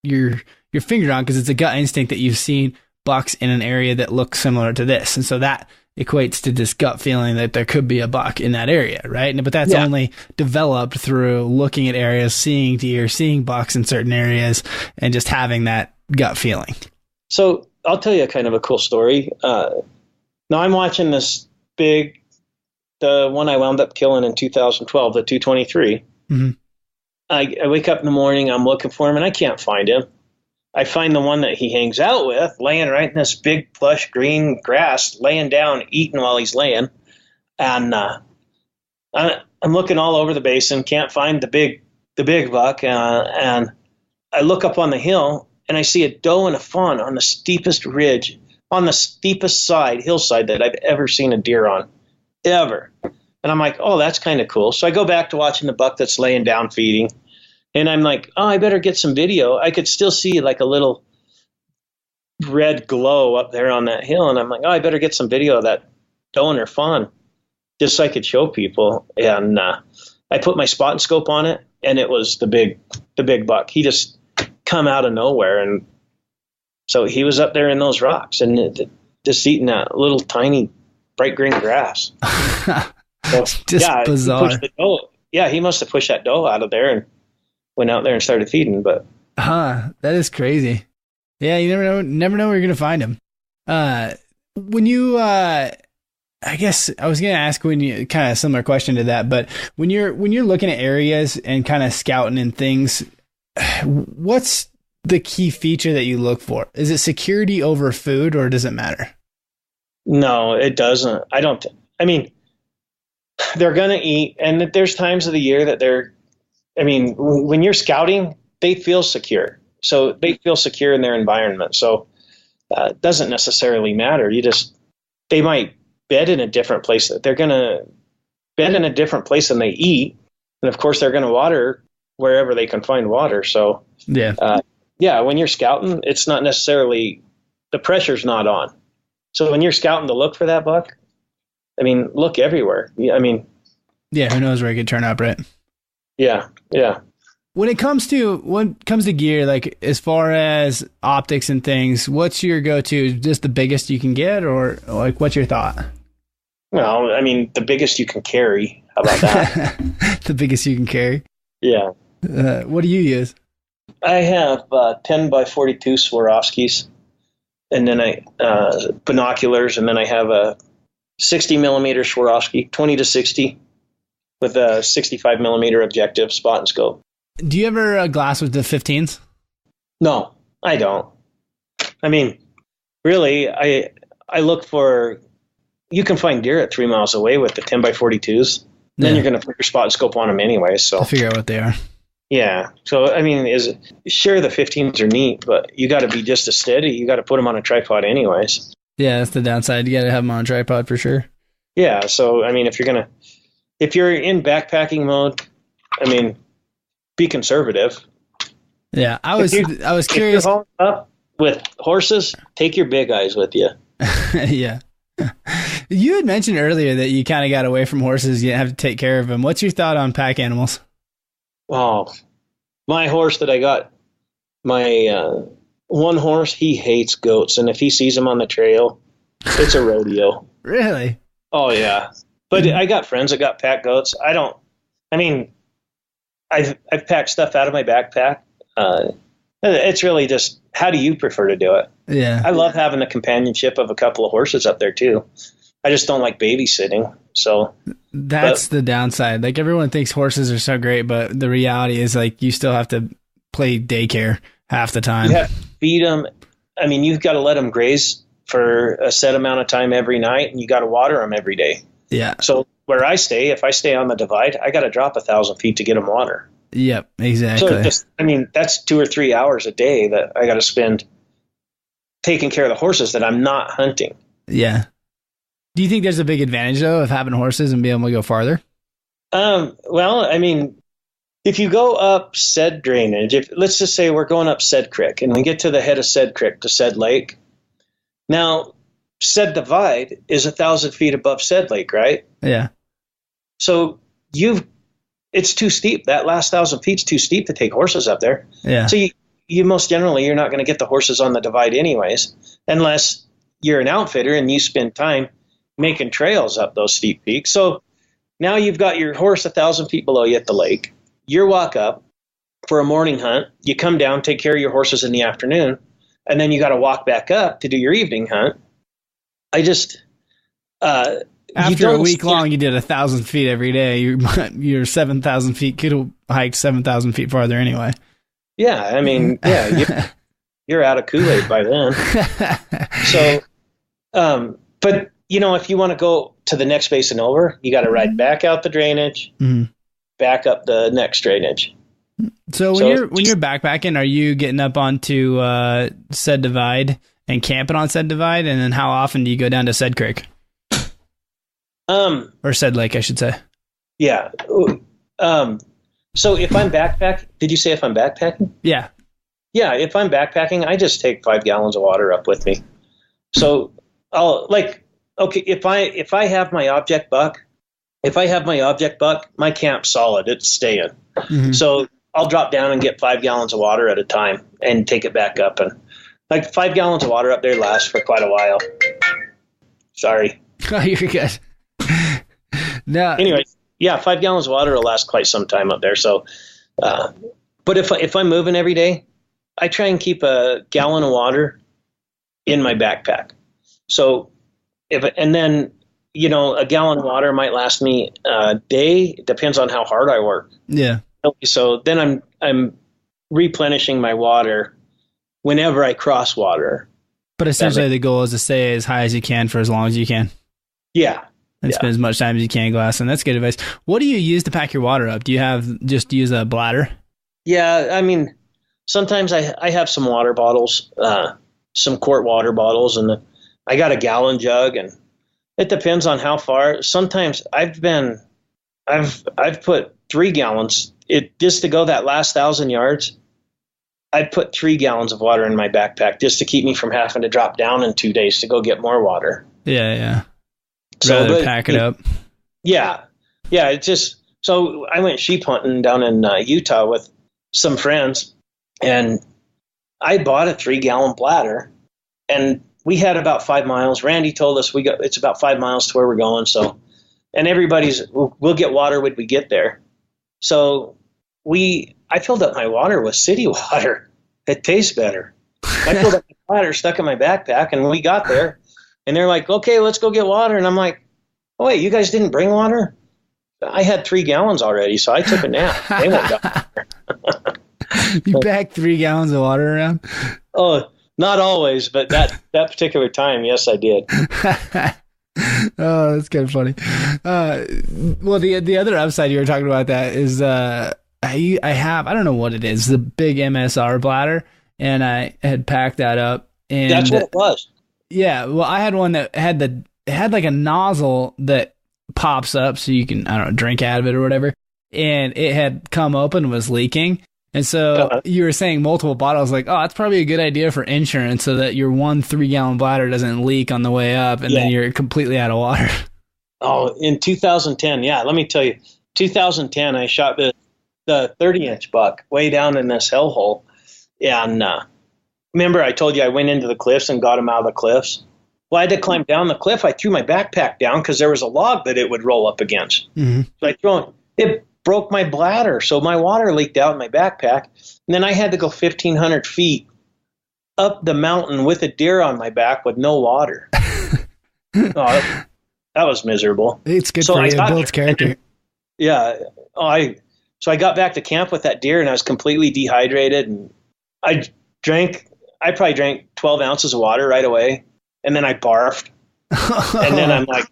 your finger on, because it's a gut instinct that you've seen bucks in an area that looks similar to this. And so that equates to this gut feeling that there could be a buck in that area, right? But that's only developed through looking at areas, seeing deer, seeing bucks in certain areas, and just having that gut feeling. So I'll tell you kind of a cool story. Now I'm watching this the one I wound up killing in 2012, the 223. Mm-hmm. I wake up in the morning, I'm looking for him, and I can't find him. I find the one that he hangs out with laying right in this big plush green grass, laying down, eating while he's laying. And I'm looking all over the basin, can't find the big buck. And I look up on the hill and I see a doe and a fawn on the steepest ridge, on the steepest hillside that I've ever seen a deer on, ever. And I'm like, oh, that's kind of cool. So I go back to watching the buck that's laying down feeding. And I'm like, oh, I better get some video. I could still see like a little red glow up there on that hill. And I'm like, oh, I better get some video of that doe and her fawn just so I could show people. And I put my spot and scope on it, and it was the big buck. He just come out of nowhere. And so he was up there in those rocks and just eating that little tiny bright green grass. So, just bizarre. He must have pushed that doe out of there and went out there and started feeding. But that is crazy. Yeah, you never know where you're gonna find him. When you I guess I was gonna ask when you kind of similar question to that, but when you're looking at areas and kind of scouting and things, what's the key feature that you look for? Is it security over food, or does it matter? No, it doesn't. I mean, they're going to eat, and there's times of the year that when you're scouting, they feel secure. So they feel secure in their environment. So it doesn't necessarily matter. They might bed in a different place. They're going to bed in a different place than they eat. And of course, they're going to water wherever they can find water. So when you're scouting, it's not necessarily, the pressure's not on. So when you're scouting to look for that buck, look everywhere. Who knows where it could turn up, right? Yeah. When it comes to gear, like as far as optics and things, what's your go-to? Just the biggest you can get, or like what's your thought? Well, the biggest you can carry. How about that? The biggest you can carry? Yeah. What do you use? I have 10 by 42 Swarovskis, and then binoculars, and then I have a 60 millimeter Swarovski, 20 to 60, with a 65 millimeter objective, spot and scope. Do you ever glass with the 15s? No, I don't. Really, I look for, you can find deer at 3 miles away with the 10 by 42s. Then you're going to put your spot and scope on them anyway. So to figure out what they are. Yeah. So, sure, the 15s are neat, but you got to be just as steady. You got to put them on a tripod anyways. Yeah, that's the downside. You got to have them on a tripod for sure. Yeah. So, if you're in backpacking mode, be conservative. Yeah. I was curious. If you're up with horses, take your big eyes with you. Yeah. You had mentioned earlier that you kind of got away from horses. You have to take care of them. What's your thought on pack animals? Oh, my horse that I got, my one horse, he hates goats. And if he sees them on the trail, it's a rodeo. Really? Oh, yeah. But I got friends that got pack goats. I've packed stuff out of my backpack. It's really just, how do you prefer to do it? Yeah. I love having the companionship of a couple of horses up there too. I just don't like babysitting. So that's the downside. Like everyone thinks horses are so great, but the reality is like you still have to play daycare half the time. You have to feed them. You've got to let them graze for a set amount of time every night, and you got to water them every day. Yeah. So where I stay, if I stay on the divide, I got to drop 1,000 feet to get them water. Yep, exactly. So that's 2 or 3 hours a day that I got to spend taking care of the horses that I'm not hunting. Yeah. Do you think there's a big advantage though of having horses and being able to go farther? Well, if you go up said drainage, let's just say we're going up said creek and we get to the head of said creek to said lake. Now, said divide is 1,000 feet above said lake, right? Yeah. So it's too steep. That last 1,000 feet's too steep to take horses up there. Yeah. So you most generally, you're not going to get the horses on the divide anyways, unless you're an outfitter and you spend time making trails up those steep peaks. So now you've got your horse 1,000 feet below you at the lake. You walk up for a morning hunt. You come down, take care of your horses in the afternoon, and then you got to walk back up to do your evening hunt. After a week long, you did 1,000 feet every day. You're 7,000 feet. Could have hiked 7,000 feet farther anyway. Yeah, you're out of Kool-Aid by then. So, but if you want to go to the next basin over, you got to ride back out the drainage, back up the next drainage. So when you're backpacking, are you getting up onto said divide and camping on said divide? And then how often do you go down to said creek? Or said lake, I should say. Yeah. So if I'm backpacking, did you say if I'm backpacking? Yeah. Yeah. If I'm backpacking, I just take 5 gallons of water up with me. So if I have my object buck, my camp's solid. It's staying. Mm-hmm. So I'll drop down and get 5 gallons of water at a time and take it back up. And like 5 gallons of water up there lasts for quite a while. Sorry. Oh, you're good. No. Anyway, yeah, 5 gallons of water will last quite some time up there. So, but if I'm moving every day, I try and keep a gallon of water in my backpack. So a gallon of water might last me a day. Depends on how hard I work. Yeah. So then I'm replenishing my water whenever I cross water. But essentially the goal is to stay as high as you can for as long as you can. Yeah. And spend as much time as you can glassing. That's good advice. What do you use to pack your water up? Do you use a bladder? Yeah, I mean, sometimes I have some water bottles, some quart water bottles, and I got a gallon jug, and it depends on how far. Sometimes I've put 3 gallons. Just to go that last 1,000 yards, I put 3 gallons of water in my backpack just to keep me from having to drop down in 2 days to go get more water. Yeah. Rather pack it up. Yeah. It's just, so I went sheep hunting down in Utah with some friends, and I bought a 3-gallon bladder, and we had about 5 miles. Randy told us it's about 5 miles to where we're going. So, and we'll get water when we get there. So I filled up my water with city water. It tastes better. I filled up my bladder, stuck in my backpack, and we got there. And they're like, okay, let's go get water. And I'm like, oh, wait, you guys didn't bring water? I had 3 gallons already, so I took a nap. They went down there. You packed 3 gallons of water around? Oh, not always, but that particular time, yes, I did. Oh, that's kind of funny. Well, the other upside you were talking about that is I don't know what it is, the big MSR bladder, and I had packed that up. And that's what it was. Yeah, well, I had one that had like a nozzle that pops up so you can, drink out of it or whatever. And it had come open and was leaking. And so you were saying multiple bottles, like, oh, that's probably a good idea for insurance so that your 1 3-gallon bladder doesn't leak on the way up and then you're completely out of water. Oh, in 2010, yeah, let me tell you, 2010, I shot the 30-inch buck way down in this hellhole. And remember I told you I went into the cliffs and got him out of the cliffs? Well, I had to climb down the cliff. I threw my backpack down because there was a log that it would roll up against. Mm-hmm. So it broke my bladder. So my water leaked out in my backpack. And then I had to go 1,500 feet up the mountain with a deer on my back with no water. That was miserable. It's good for you. It builds character. Yeah. So I got back to camp with that deer and I was completely dehydrated. And I probably drank 12 ounces of water right away. And then I barfed. And then I'm like,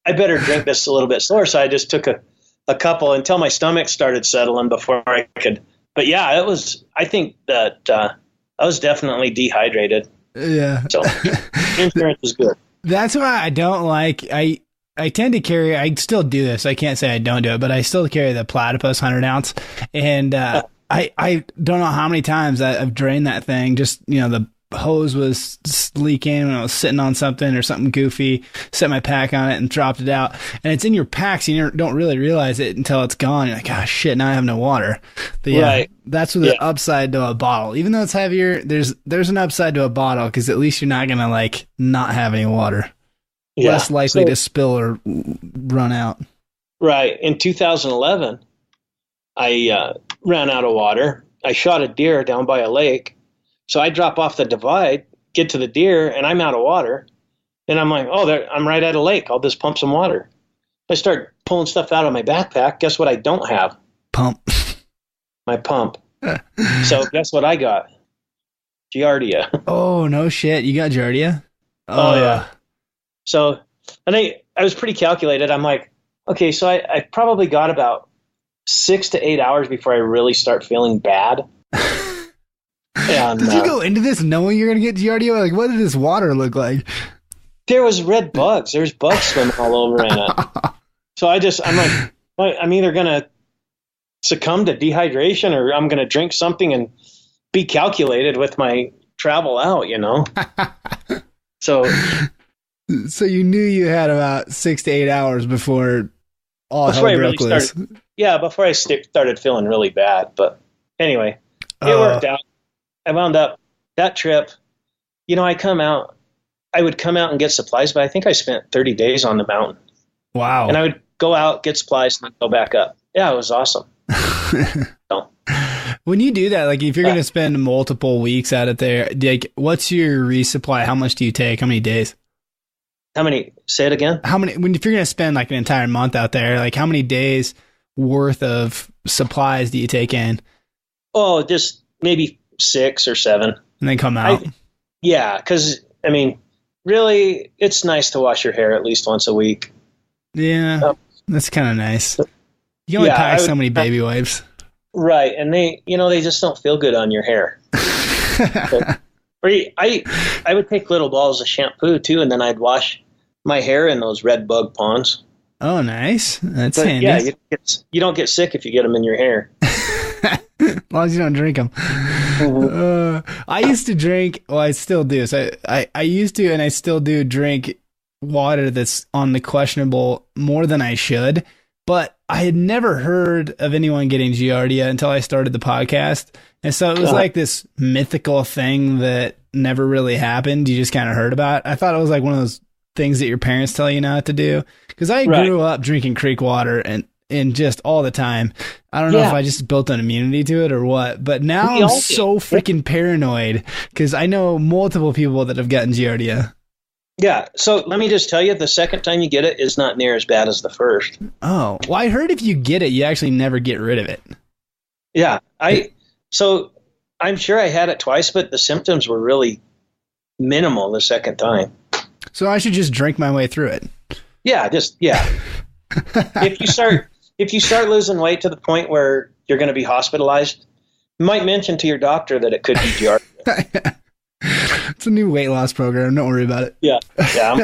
I better drink this a little bit slower. So I just took a couple until my stomach started settling before I could. But yeah, I think that I was definitely dehydrated. Yeah. So insurance is good. That's why I don't like, I tend to carry, I still do this. I can't say I don't do it, but I still carry the Platypus 100 ounce. And I don't know how many times I've drained that thing. Just, the hose was leaking when I was sitting on something or something goofy, set my pack on it and dropped it out. And it's in your pack, so you don't really realize it until it's gone. You're like, oh shit, now I have no water. But yeah, right. That's the upside to a bottle. Even though it's heavier, there's an upside to a bottle because at least you're not going to not have any water. Yeah. Less likely to spill or run out. Right. In 2011, I ran out of water. I shot a deer down by a lake. So I drop off the divide, get to the deer, and I'm out of water. And I'm like, I'm right at a lake. I'll just pump some water. I start pulling stuff out of my backpack. Guess what I don't have? Pump. My pump. So guess what I got? Giardia. Oh, no shit. You got Giardia? Oh yeah. So, and I was pretty calculated. I'm like, okay, so I probably got about 6 to 8 hours before I really start feeling bad. And, did you go into this knowing you're going to get Giardia? Like, what did this water look like? There was red bugs. There's bugs swimming all over in it. So I'm like, I'm either going to succumb to dehydration or I'm going to drink something and be calculated with my travel out, you know? So you knew you had about 6 to 8 hours before all hell broke loose. Yeah, before I started feeling really bad. But anyway, it worked out. I wound up that trip. You know, I would come out and get supplies, but I think I spent 30 days on the mountain. Wow. And I would go out, get supplies, and then go back up. Yeah, it was awesome. So, when you do that, like if you're going to spend multiple weeks out of there, like what's your resupply? How much do you take? How many days? Say it again? If you're going to spend like an entire month out there, like how many days worth of supplies do you take in? Oh, just maybe 6 or 7. And then come out? Yeah, because, I mean, really, it's nice to wash your hair at least once a week. Yeah, that's kind of nice. You can only pack so many baby wipes. Right, and they just don't feel good on your hair. I would take little balls of shampoo, too, and then I'd wash my hair in those red bug ponds. Oh, nice. That's handy. Yeah, you don't get sick if you get them in your hair. As long as you don't drink them. I used to drink, well, I still do. So I used to, and I still do drink water that's on the questionable more than I should. But I had never heard of anyone getting Giardia until I started the podcast. And so it was like this mythical thing that never really happened. You just kind of heard about. I thought it was like one of those things that your parents tell you not to do. Because I grew up drinking creek water and just all the time. I don't know if I just built an immunity to it or what, but now I'm so freaking paranoid because I know multiple people that have gotten Giardia. Yeah, so let me just tell you, the second time you get it is not near as bad as the first. Oh, well, I heard if you get it, you actually never get rid of it. Yeah, so I'm sure I had it twice, but the symptoms were really minimal the second time. So I should just drink my way through it. Yeah, If you start losing weight to the point where you're going to be hospitalized, you might mention to your doctor that it could be Giardia. It's a new weight loss program. Don't worry about it. Yeah. I'm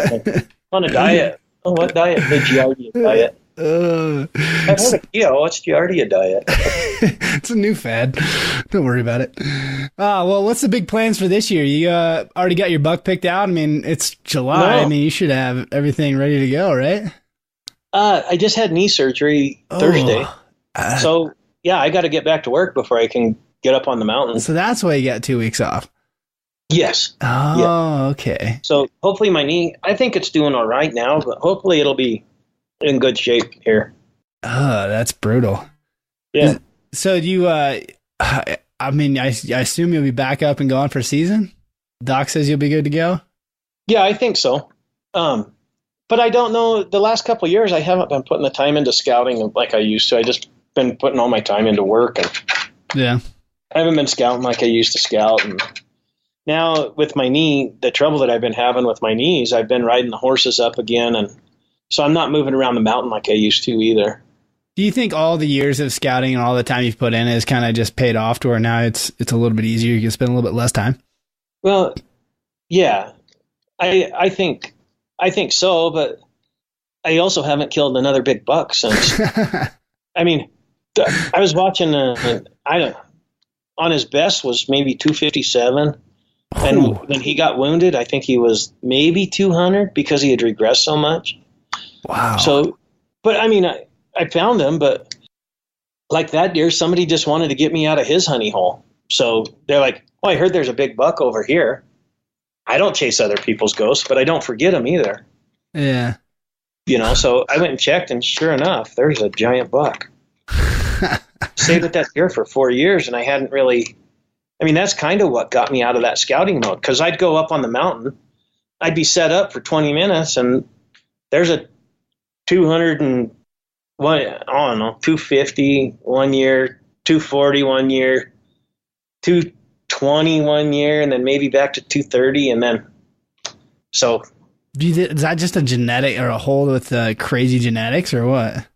on a diet. Oh, what diet? The Giardia diet. I've heard of keto. What's Giardia diet? It's a new fad. Don't worry about it. Well, what's the big plans for this year? You already got your buck picked out? I mean, it's July. No. I mean, you should have everything ready to go, right? I just had knee surgery Thursday. So, yeah, I got to get back to work before I can get up on the mountain. So that's why you got 2 weeks off. Yes. Oh, yeah. Okay. So hopefully my knee, I think it's doing all right now, but hopefully it'll be in good shape here. Oh, that's brutal. Yeah. So do you, I assume you'll be back up and going for season? Doc says you'll be good to go? Yeah, I think so. But I don't know, the last couple of years, I haven't been putting the time into scouting like I used to. I just been putting all my time into work. And yeah. I haven't been scouting like I used to scout. And now with my knee, the trouble that I've been having with my knees, I've been riding the horses up again. And so I'm not moving around the mountain like I used to either. Do you think all the years of scouting and all the time you've put in has kind of just paid off to where now it's a little bit easier? You can spend a little bit less time? Well, yeah, I think so, but I also haven't killed another big buck since. I mean, I was watching, on his best was maybe 257. And when he got wounded, I think he was maybe 200 because he had regressed so much. Wow. So, but I mean, I found him, but like that deer, somebody just wanted to get me out of his honey hole. So they're like, oh, I heard there's a big buck over here. I don't chase other people's ghosts, but I don't forget them either. Yeah. So I went and checked, and sure enough, there's a giant buck. Stayed with that deer for 4 years, and I hadn't really, that's kind of what got me out of that scouting mode, because I'd go up on the mountain, I'd be set up for 20 minutes, and there's a 250 1 year, 240 1 year, 220 220 one year, and then maybe back to 230, and then so. Is that just a genetic or a hold with crazy genetics or what?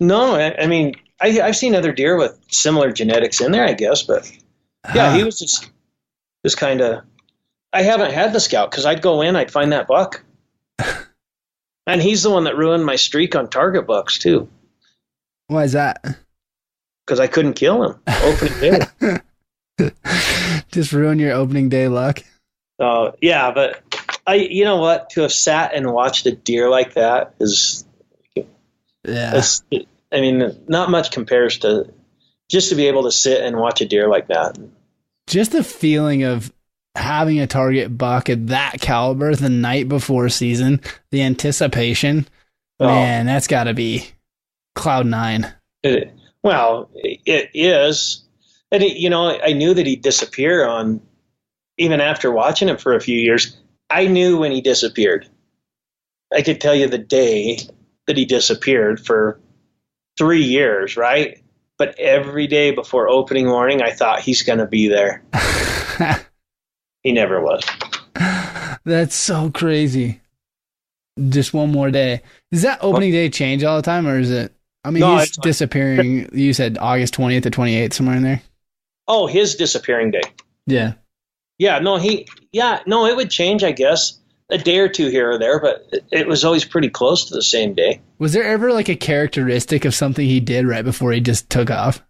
No, I mean I've seen other deer with similar genetics in there, I guess, but yeah, he was just kind of. I haven't had the Scout because I'd go in, I'd find that buck, and he's the one that ruined my streak on target bucks too. Why is that? Because I couldn't kill him opening day. Just ruin your opening day luck. Oh yeah, but you know what? To have sat and watched a deer like that is, yeah. I mean, not much compares to just to be able to sit and watch a deer like that. Just the feeling of having a target buck at that caliber the night before season, the anticipation, man, that's got to be cloud nine. It is. And, I knew that he'd disappear even after watching him for a few years. I knew when he disappeared. I could tell you the day that he disappeared for 3 years, right? But every day before opening morning, I thought he's going to be there. He never was. That's so crazy. Just one more day. Does that opening day change all the time, or is it? I mean, he's disappearing. You said August 20th to 28th, somewhere in there. Oh, his disappearing day. Yeah. Yeah. No, it would change, I guess, a day or two here or there, but it was always pretty close to the same day. Was there ever like a characteristic of something he did right before he just took off?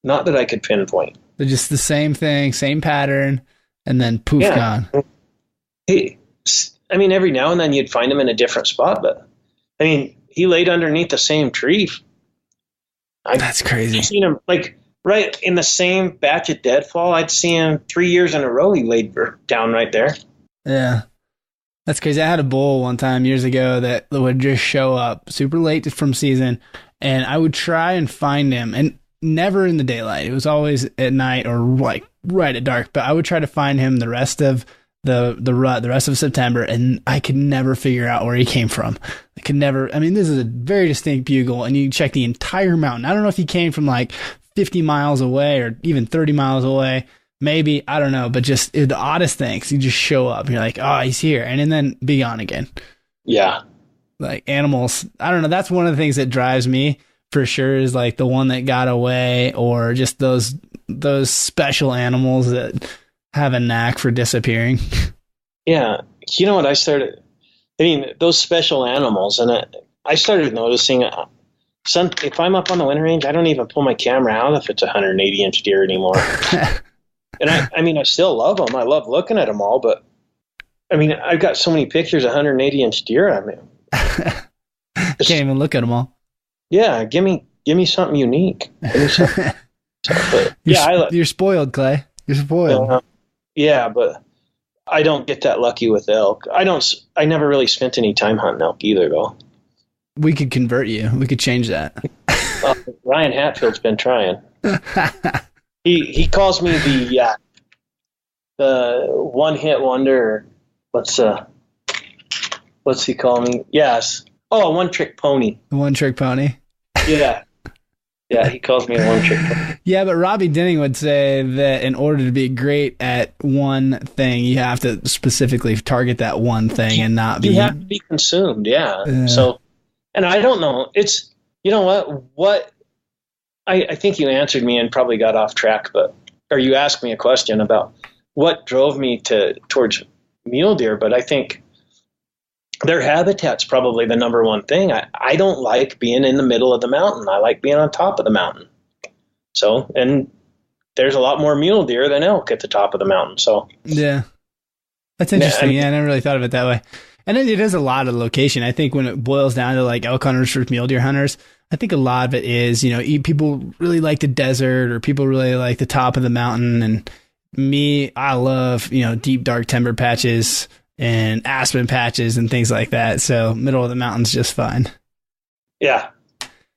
Not that I could pinpoint. They're just the same thing, same pattern, and then poof, gone. Every now and then you'd find him in a different spot, but he laid underneath the same tree. That's crazy. I've seen him right in the same batch of deadfall. I'd seen him 3 years in a row. He laid down right there. Yeah. That's crazy. I had a bull one time years ago that would just show up super late from season, and I would try and find him, and never in the daylight. It was always at night or like right at dark, but I would try to find him the rest of the rest of September, and I could never figure out where he came from. I could never. This is a very distinct bugle, and you check the entire mountain. I don't know if he came from like 50 miles away or even 30 miles away. Maybe, I don't know, but just the oddest things. You just show up, and you're like, oh, he's here, and then be gone again. Yeah. Like animals, I don't know. That's one of the things that drives me for sure, is like the one that got away, or just those special animals that have a knack for disappearing. Yeah. You know what I started? Those special animals, and I started noticing if I'm up on the winter range, I don't even pull my camera out if it's a 180-inch deer anymore. And I still love them. I love looking at them all, but I've got so many pictures of 180-inch deer. Can't even look at them all. Yeah, give me something unique. Give me something. You're spoiled, Clay. You're spoiled. Yeah, but I don't get that lucky with elk. I never really spent any time hunting elk either, though. We could convert you. We could change that. Ryan Hatfield's been trying. He calls me the one-hit wonder. What's he call me? Yes. Oh, a one-trick pony. A one-trick pony? Yeah. Yeah, he calls me a one-trick pony. Yeah, but Robbie Denning would say that in order to be great at one thing, you have to specifically target that one thing and not be... You have to be consumed, yeah. So, and I don't know. It's, you know what I think you answered me and probably got off track, or you asked me a question about what drove me towards mule deer, but I think their habitat's probably the number one thing. I don't like being in the middle of the mountain. I like being on top of the mountain. So, and there's a lot more mule deer than elk at the top of the mountain. So, yeah, that's interesting. I never really thought of it that way. And it is a lot of location. I think when it boils down to like elk hunters versus mule deer hunters, I think a lot of it is, people really like the desert, or people really like the top of the mountain. And me, I love, deep, dark timber patches and aspen patches and things like that. So middle of the mountain's just fine. Yeah.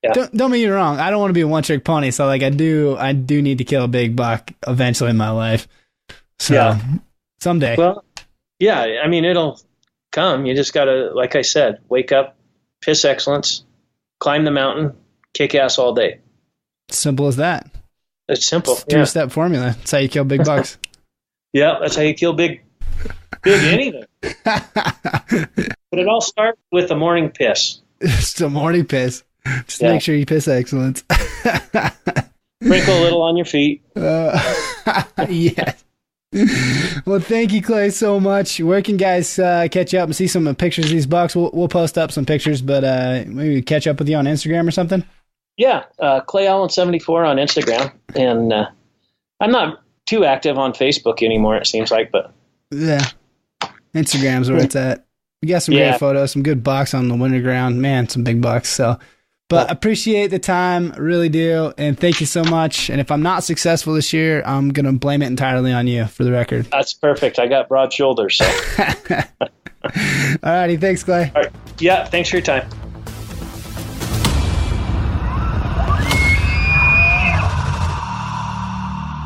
Yeah. Don't get me wrong. I don't want to be a one-trick pony. So I do need to kill a big buck eventually in my life. So someday. Well, yeah, it'll come. You just got to, like I said, wake up, piss excellence, climb the mountain, kick ass all day. Simple as that. It's simple. It's three-step formula. That's how you kill big bucks. Yeah, that's how you kill big anything. But it all starts with the morning piss. It's the morning piss. Just make sure you piss excellence. Sprinkle a little on your feet. Yes. Well, thank you, Clay, so much. Where can guys catch up and see some pictures of these bucks? We'll post up some pictures, but maybe catch up with you on Instagram or something? Yeah, Clay Allen 74 on Instagram. And I'm not too active on Facebook anymore, it seems like, but... Yeah. Instagram's where it's at. We got some great photos, some good bucks on the winter ground. Man, some big bucks. So, but appreciate the time, really do. And thank you so much. And if I'm not successful this year, I'm going to blame it entirely on you, for the record. That's perfect. I got broad shoulders. So. All righty. Thanks, Clay. All right. Yeah. Thanks for your time.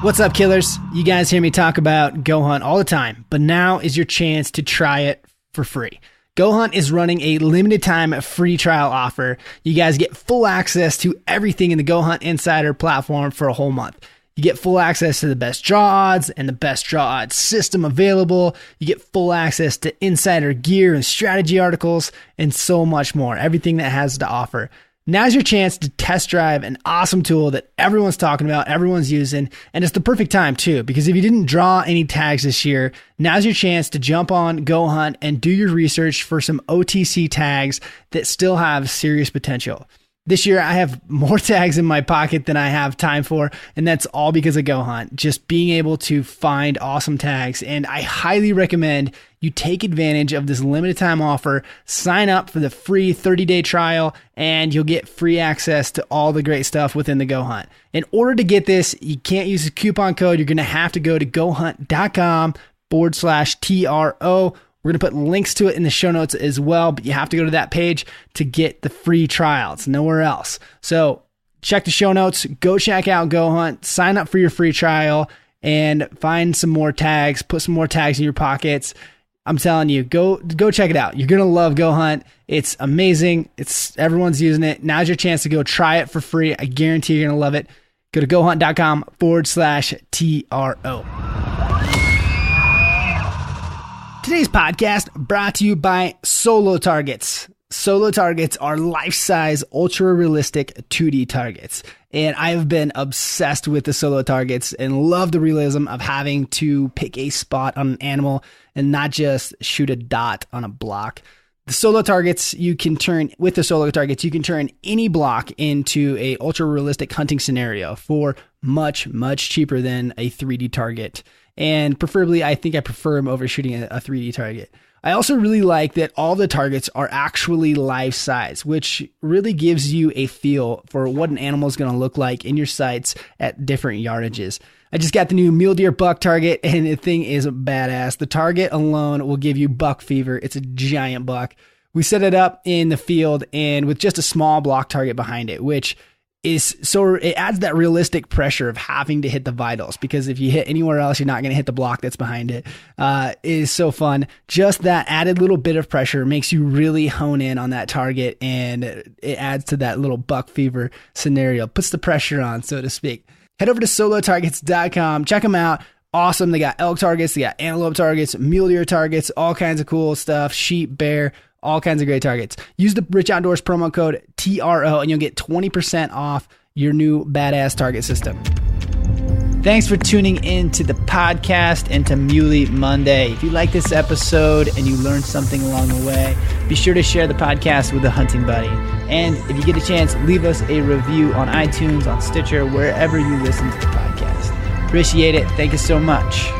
What's up, killers? You guys hear me talk about Go Hunt all the time, but now is your chance to try it for free. Go Hunt is running a limited time free trial offer. You guys get full access to everything in the Go Hunt Insider platform for a whole month. You get full access to the best draw odds and the best draw odds system available. You get full access to insider gear and strategy articles and so much more. Everything that has to offer. Now's your chance to test drive an awesome tool that everyone's talking about, everyone's using, and it's the perfect time too, because if you didn't draw any tags this year, now's your chance to jump on Go Hunt and do your research for some OTC tags that still have serious potential. This year, I have more tags in my pocket than I have time for, and that's all because of Go Hunt, just being able to find awesome tags. And I highly recommend you take advantage of this limited time offer, sign up for the free 30-day trial, and you'll get free access to all the great stuff within the Go Hunt. In order to get this, you can't use a coupon code. You're going to have to go to gohunt.com/TRO. We're going to put links to it in the show notes as well, but you have to go to that page to get the free trial. It's nowhere else. So check the show notes, go check out Go Hunt, sign up for your free trial, and find some more tags, put some more tags in your pockets. I'm telling you, go check it out. You're going to love Go Hunt. It's amazing. Everyone's using it. Now's your chance to go try it for free. I guarantee you're going to love it. Go to gohunt.com/TRO. Today's podcast brought to you by Solo Targets. Solo Targets are life-size, ultra-realistic 2D targets. And I have been obsessed with the Solo Targets and love the realism of having to pick a spot on an animal and not just shoot a dot on a block. The Solo Targets, you can turn any block into a ultra-realistic hunting scenario for much, much cheaper than a 3D target. And preferably, I think I prefer them over shooting a 3D target. I also really like that all the targets are actually life size, which really gives you a feel for what an animal is going to look like in your sights at different yardages. I just got the new mule deer buck target, and the thing is badass. The target alone will give you buck fever. It's a giant buck. We set it up in the field and with just a small block target behind it, which is so it adds that realistic pressure of having to hit the vitals, because if you hit anywhere else, you're not going to hit the block that's behind it. It is so fun. Just that added little bit of pressure makes you really hone in on that target, and it adds to that little buck fever scenario, puts the pressure on, so to speak. Head over to solotargets.com. Check them out. Awesome. They got elk targets, they got antelope targets, mule deer targets, all kinds of cool stuff, sheep, bear, all kinds of great targets. Use the Rich Outdoors promo code TRO and you'll get 20% off your new badass target system. Thanks for tuning in to the podcast and to Muley Monday. If you like this episode and you learned something along the way, be sure to share the podcast with a hunting buddy. And if you get a chance, leave us a review on iTunes, on Stitcher, wherever you listen to the podcast. Appreciate it. Thank you so much.